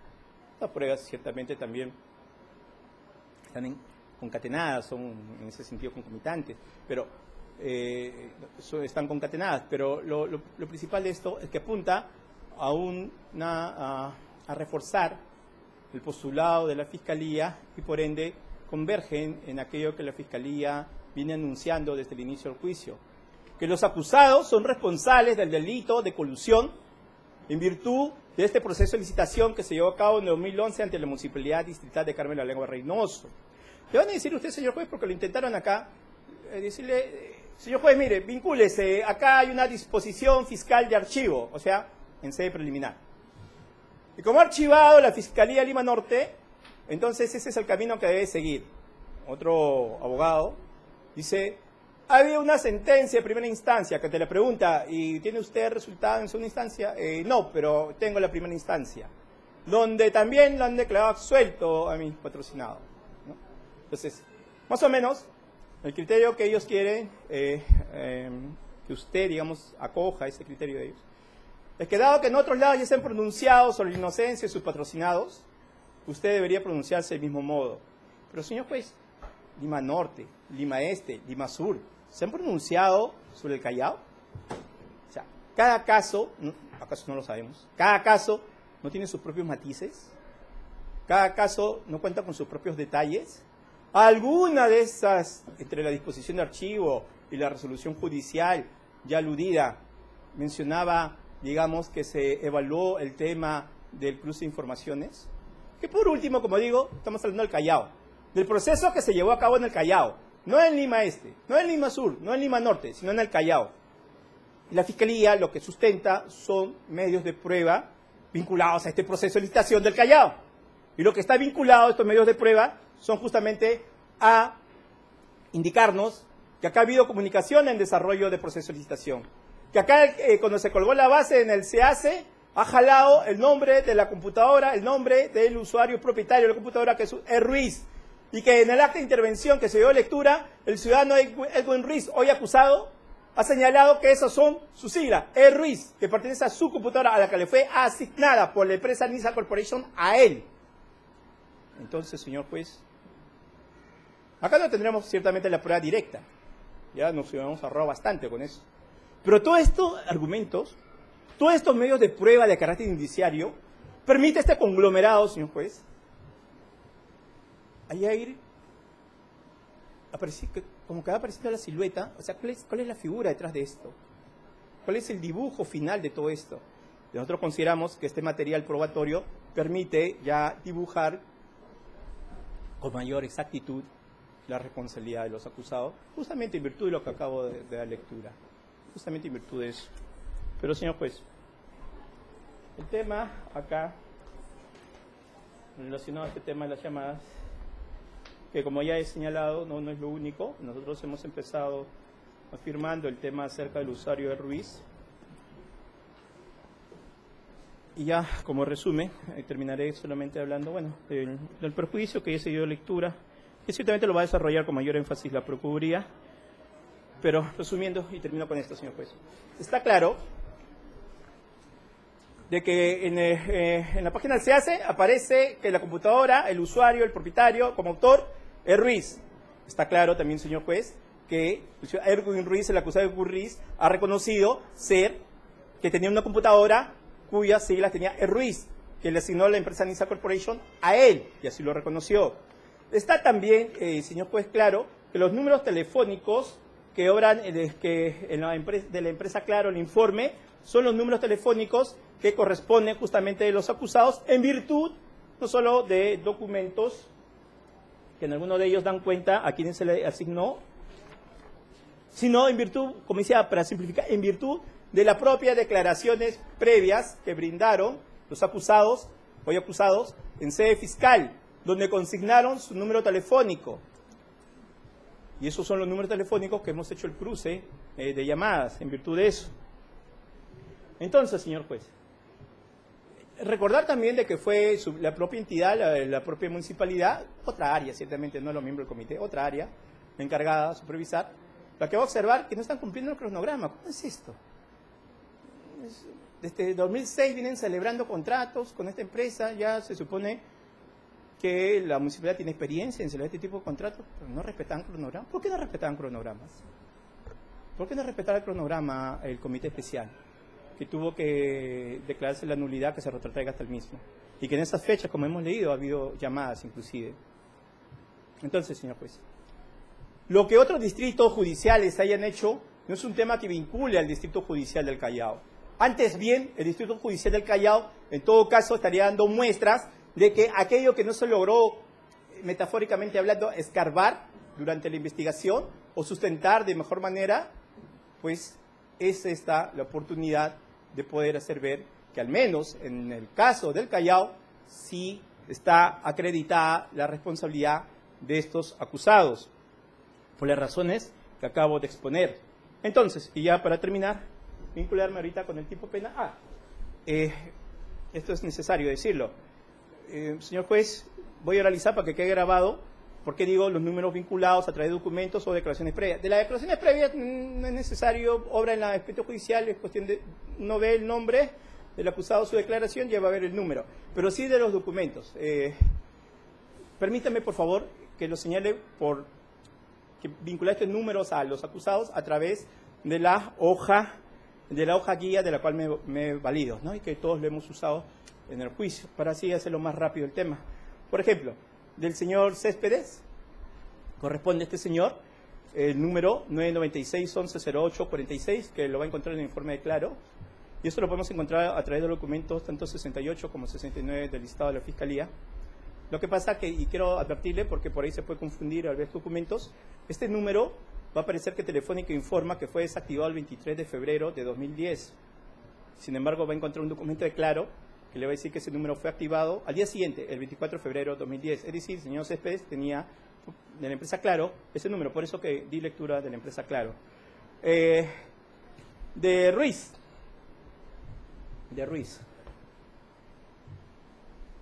[SPEAKER 2] Estas pruebas ciertamente también están concatenadas, son en ese sentido concomitantes, pero están concatenadas, pero lo principal de esto es que apunta a reforzar el postulado de la Fiscalía y por ende convergen en aquello que la Fiscalía viene anunciando desde el inicio del juicio, que los acusados son responsables del delito de colusión en virtud de este proceso de licitación que se llevó a cabo en 2011 ante la Municipalidad Distrital de Carmen de la Lengua Reynoso. Le van a decir usted, señor juez, porque lo intentaron acá, decirle, señor juez, mire, vincúlese, acá hay una disposición fiscal de archivo, o sea, en sede preliminar. Y como ha archivado la Fiscalía de Lima Norte, entonces ese es el camino que debe seguir. Otro abogado dice, había una sentencia de primera instancia que te la pregunta, ¿y tiene usted resultado en segunda instancia? No, pero tengo la primera instancia, donde también lo han declarado absuelto a mis patrocinados, ¿no? Entonces, más o menos, el criterio que ellos quieren, que usted, digamos, acoja ese criterio de ellos, es que dado que en otros lados ya se han pronunciado sobre la inocencia de sus patrocinados, usted debería pronunciarse del mismo modo. Pero, señor juez, Lima Norte, Lima Este, Lima Sur, ¿se han pronunciado sobre el Callao? O sea, cada caso, ¿acaso no lo sabemos? Cada caso no tiene sus propios matices, cada caso no cuenta con sus propios detalles. Alguna de esas, entre la disposición de archivo y la resolución judicial ya aludida, mencionaba, digamos, que se evaluó el tema del cruce de informaciones. Que por último, como digo, estamos hablando del Callao, del proceso que se llevó a cabo en el Callao, no en Lima Este, no en Lima Sur, no en Lima Norte, sino en el Callao. Y la Fiscalía lo que sustenta son medios de prueba vinculados a este proceso de licitación del Callao. Y lo que está vinculado a estos medios de prueba son justamente a indicarnos que acá ha habido comunicación en desarrollo de proceso de licitación. Que acá, cuando se colgó la base en el CACE, ha jalado el nombre de la computadora, el nombre del usuario propietario de la computadora, que es Ruiz. Y que en el acta de intervención que se dio lectura, el ciudadano Edwin Ruiz, hoy acusado, ha señalado que esos son sus siglas, Ruiz, que pertenece a su computadora, a la que le fue asignada por la empresa NISA Corporation a él. Entonces, señor juez, acá no tendremos ciertamente la prueba directa. Ya nos hemos ahorrado bastante con eso. Pero todos estos argumentos, todos estos medios de prueba de carácter indiciario, permite este conglomerado, señor juez, allá ir, como que va apareciendo la silueta, o sea, ¿cuál es la figura detrás de esto? ¿Cuál es el dibujo final de todo esto? Nosotros consideramos que este material probatorio permite ya dibujar con mayor exactitud la responsabilidad de los acusados, justamente en virtud de lo que acabo de dar lectura, justamente en virtud de eso. Pero, señor juez, el tema acá, relacionado a este tema de las llamadas, que como ya he señalado, no es lo único. Nosotros hemos empezado afirmando el tema acerca del usuario de Ruiz, Y ya como resumen, terminaré solamente hablando del perjuicio que ya se dio lectura, que ciertamente lo va a desarrollar con mayor énfasis la Procuraduría, pero resumiendo, y termino con esto, señor juez. Está claro de que en la página del SEACE aparece que la computadora, el usuario, el propietario, como autor, es Ruiz. Está claro también, señor juez, que Erwin Ruiz, el acusado de Ruiz, ha reconocido que tenía una computadora cuyas siglas tenía Ruiz, que le asignó la empresa NISA Corporation a él, y así lo reconoció. Está también, señor juez, claro, que los números telefónicos que obran de la empresa Claro, el informe, son los números telefónicos que corresponden justamente de los acusados en virtud no solo de documentos que en algunos de ellos dan cuenta a quienes se le asignó, sino en virtud, como decía, para simplificar, en virtud de las propias declaraciones previas que brindaron los acusados, hoy acusados, en sede fiscal, donde consignaron su número telefónico. Y esos son los números telefónicos que hemos hecho el cruce de llamadas en virtud de eso. Entonces, señor juez, recordar también de que fue la propia entidad, la propia municipalidad, otra área, ciertamente no los miembros del comité, otra área encargada de supervisar, la que va a observar que no están cumpliendo el cronograma. ¿Cómo es esto? Desde 2006 vienen celebrando contratos con esta empresa, ya se supone que la municipalidad tiene experiencia en celebrar este tipo de contratos, pero no respetaban cronogramas. ¿Por qué no respetaban cronogramas? ¿Por qué no respetaba el cronograma el comité especial, que tuvo que declararse la nulidad, que se retrotraiga hasta el mismo? Y que en esas fechas, como hemos leído, ha habido llamadas inclusive. Entonces, señor juez, lo que otros distritos judiciales hayan hecho no es un tema que vincule al Distrito Judicial del Callao. Antes bien, el Distrito Judicial del Callao, en todo caso, estaría dando muestras de que aquello que no se logró, metafóricamente hablando, escarbar durante la investigación o sustentar de mejor manera, pues es esta la oportunidad de poder hacer ver que al menos en el caso del Callao sí está acreditada la responsabilidad de estos acusados, por las razones que acabo de exponer. Entonces, y ya para terminar, vincularme ahorita con el tipo penal. Esto es necesario decirlo. Señor juez, voy a analizar para que quede grabado por qué digo los números vinculados a través de documentos o declaraciones previas. De las declaraciones previas no es necesario, obra en el aspecto judicial, es cuestión de, uno ve el nombre del acusado, su declaración, ya va a ver el número. Pero sí de los documentos. Permítame, por favor, que lo señale por que vincular estos números a los acusados a través de la hoja guía de la cual me he valido, ¿no? Y que todos lo hemos usado en el juicio, para así hacerlo más rápido el tema. Por ejemplo, del señor Céspedes, corresponde a este señor el número 996-1108-46, que lo va a encontrar en el informe de Claro, y esto lo podemos encontrar a través de documentos tanto 68 como 69 del listado de la Fiscalía. Lo que pasa que, y quiero advertirle, porque por ahí se puede confundir al ver documentos, este número va a aparecer que Telefónica informa que fue desactivado el 23 de febrero de 2010. Sin embargo, va a encontrar un documento de Claro que le va a decir que ese número fue activado al día siguiente, el 24 de febrero de 2010. Es decir, el señor Céspedes tenía de la empresa Claro ese número, por eso que di lectura de la empresa Claro. De Ruiz.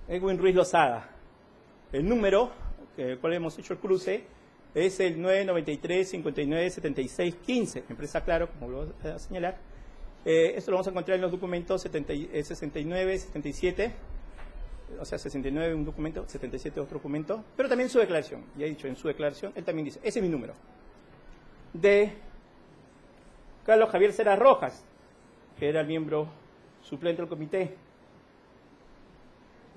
[SPEAKER 2] Edwin Ruiz Lozada. El número, el cual hemos hecho el cruce, es el 993-59-76-15, empresa Claro, como lo voy a señalar. Esto lo vamos a encontrar en los documentos 69, 77, o sea, 69 un documento, 77 otro documento, pero también su declaración. Ya he dicho, en su declaración, él también dice, ese es mi número. De Carlos Javier Cera Rojas, que era el miembro suplente del comité.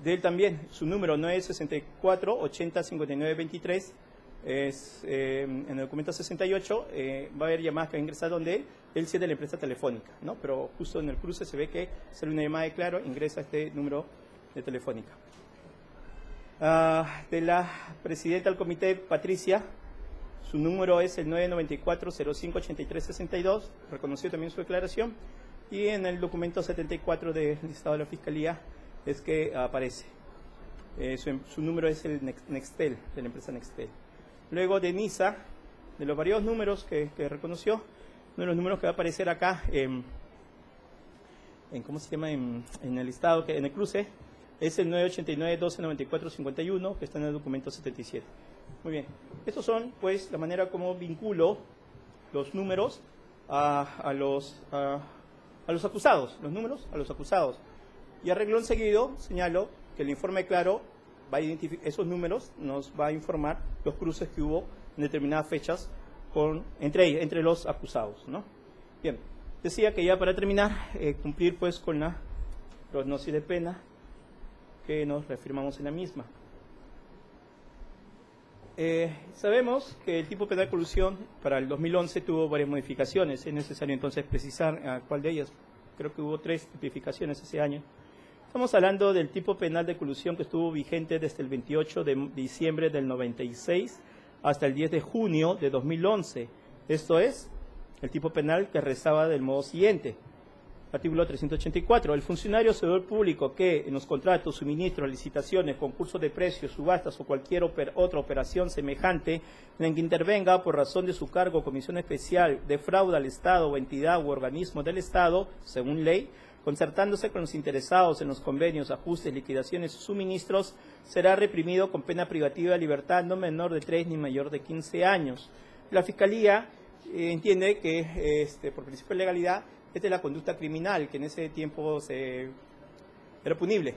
[SPEAKER 2] De él también, su número 964-80-59-23, es, en el documento 68 va a haber llamadas que va a ingresar donde él sí es de la empresa Telefónica, ¿no? Pero justo en el cruce se ve que sale una llamada de Claro, ingresa este número de Telefónica. De la presidenta del comité, Patricia, su número es el 994-05-83-62, reconoció también su declaración, y en el documento 74 del listado de la Fiscalía es que aparece. Su número es el Nextel, de la empresa Nextel. Luego de NISA, de los varios números que reconoció, uno de los números que va a aparecer acá ¿cómo se llama? En el listado, en el cruce, es el 989-1294-51, que está en el documento 77. Muy bien. Estos son, pues, la manera como vinculo los números a los acusados, los números a los acusados. Y a renglón seguido señalo que el informe claro va a identificar esos números, nos va a informar los cruces que hubo en determinadas fechas entre los acusados, ¿no? Bien, decía que ya para terminar, cumplir pues con la prognosis de pena que nos reafirmamos en la misma. Sabemos que el tipo penal de colusión para el 2011 tuvo varias modificaciones. Es necesario entonces precisar cuál de ellas. Creo que hubo 3 tipificaciones ese año. Estamos hablando del tipo penal de colusión que estuvo vigente desde el 28 de diciembre del 96 hasta el 10 de junio de 2011. Esto es el tipo penal que rezaba del modo siguiente. Artículo 384. El funcionario o servidor público que en los contratos, suministros, licitaciones, concursos de precios, subastas o cualquier otra operación semejante en la que intervenga por razón de su cargo o comisión especial defrauda al Estado o entidad u organismo del Estado, según ley, concertándose con los interesados en los convenios, ajustes, liquidaciones o suministros, será reprimido con pena privativa de libertad no menor de 3 ni mayor de 15 años. La Fiscalía entiende que, por principio de legalidad, esta es la conducta criminal, que en ese tiempo era punible.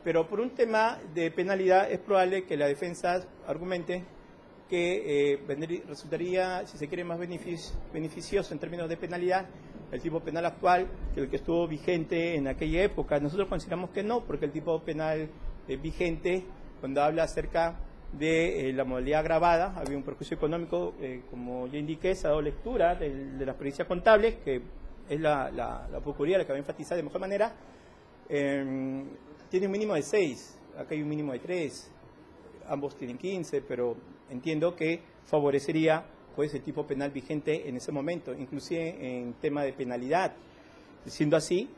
[SPEAKER 2] Pero por un tema de penalidad es probable que la defensa argumente que resultaría, si se quiere, más beneficioso en términos de penalidad el tipo penal actual que el que estuvo vigente en aquella época. Nosotros consideramos que no, porque el tipo penal vigente, cuando habla acerca de la modalidad agravada, había un perjuicio económico, como ya indiqué, se ha dado lectura de las pericias contables, que es la Procuraduría la que va a enfatizar de mejor manera. Tiene un mínimo de 6, acá hay un mínimo de 3, ambos tienen 15, pero entiendo que favorecería pues el tipo penal vigente en ese momento, inclusive en tema de penalidad. Siendo así,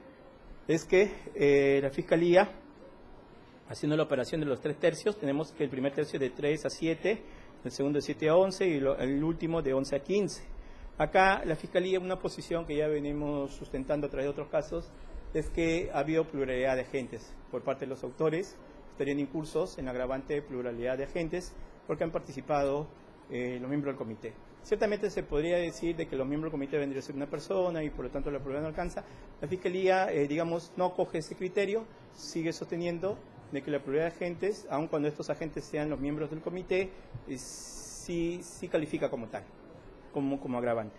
[SPEAKER 2] es que la Fiscalía, haciendo la operación de los 3 tercios, tenemos que el primer tercio de 3 a 7, el segundo de 7 a 11 y el último de 11 a 15. Acá la Fiscalía, una posición que ya venimos sustentando a través de otros casos, es que ha habido pluralidad de agentes por parte de los autores, estarían incursos en la agravante de pluralidad de agentes porque han participado los miembros del comité. Ciertamente se podría decir de que los miembros del comité vendrían a ser una persona y por lo tanto la pluralidad no alcanza. La Fiscalía, no coge ese criterio, sigue sosteniendo de que la pluralidad de agentes, aun cuando estos agentes sean los miembros del comité, sí califica como tal, como agravante.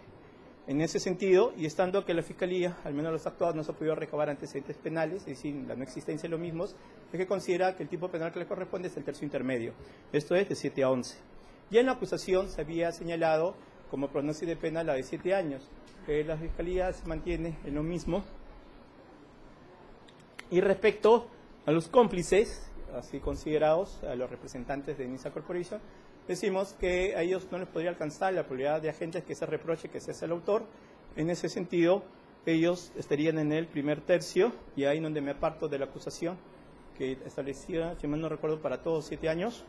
[SPEAKER 2] En ese sentido, y estando que la Fiscalía, al menos los actuados, no se ha podido recabar antecedentes penales, es decir, la no existencia de los mismos, es que considera que el tipo penal que le corresponde es el tercio intermedio, esto es de 7 a 11. Ya en la acusación se había señalado como pronóstico de pena la de 7 años, la Fiscalía se mantiene en lo mismo. Y respecto a los cómplices, así considerados, a los representantes de NISA Corporation, decimos que a ellos no les podría alcanzar la probabilidad de agentes que se reproche que se hace el autor. En ese sentido, ellos estarían en el primer tercio, y ahí donde me aparto de la acusación, que establecía, si mal no recuerdo, para todos 7 años,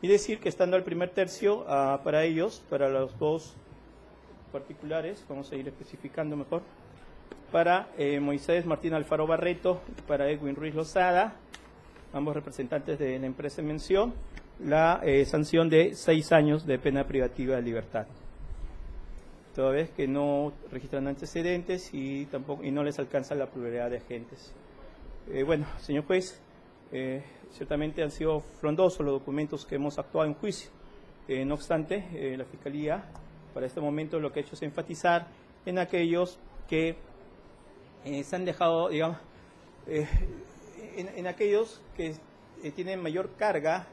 [SPEAKER 2] y decir que estando al primer tercio, para ellos, para los 2 particulares, vamos a ir especificando mejor, para Moisés Martín Alfaro Barreto y para Edwin Ruiz Lozada, ambos representantes de la empresa en mención, la sanción de 6 años de pena privativa de libertad, toda vez que no registran antecedentes y no les alcanza la pluralidad de agentes. Bueno, señor juez, ciertamente han sido frondosos los documentos que hemos actuado en juicio. No obstante, la Fiscalía, para este momento, lo que ha hecho es enfatizar en aquellos que se han dejado, digamos, en aquellos que tienen mayor carga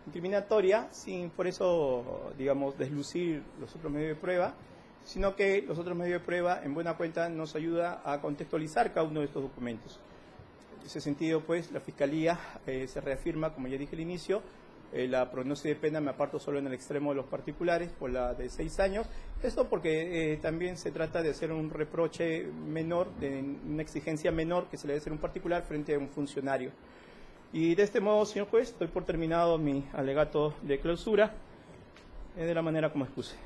[SPEAKER 2] incriminatoria, sin por eso, digamos, deslucir los otros medios de prueba, sino que los otros medios de prueba, en buena cuenta, nos ayuda a contextualizar cada uno de estos documentos. En ese sentido, pues, la Fiscalía se reafirma, como ya dije al inicio, la prognosis de pena me aparto solo en el extremo de los particulares, por la de 6 años. Esto porque también se trata de hacer un reproche menor, de una exigencia menor que se le debe hacer a un particular frente a un funcionario. Y de este modo, señor juez, doy por terminado mi alegato de clausura de la manera como expuse.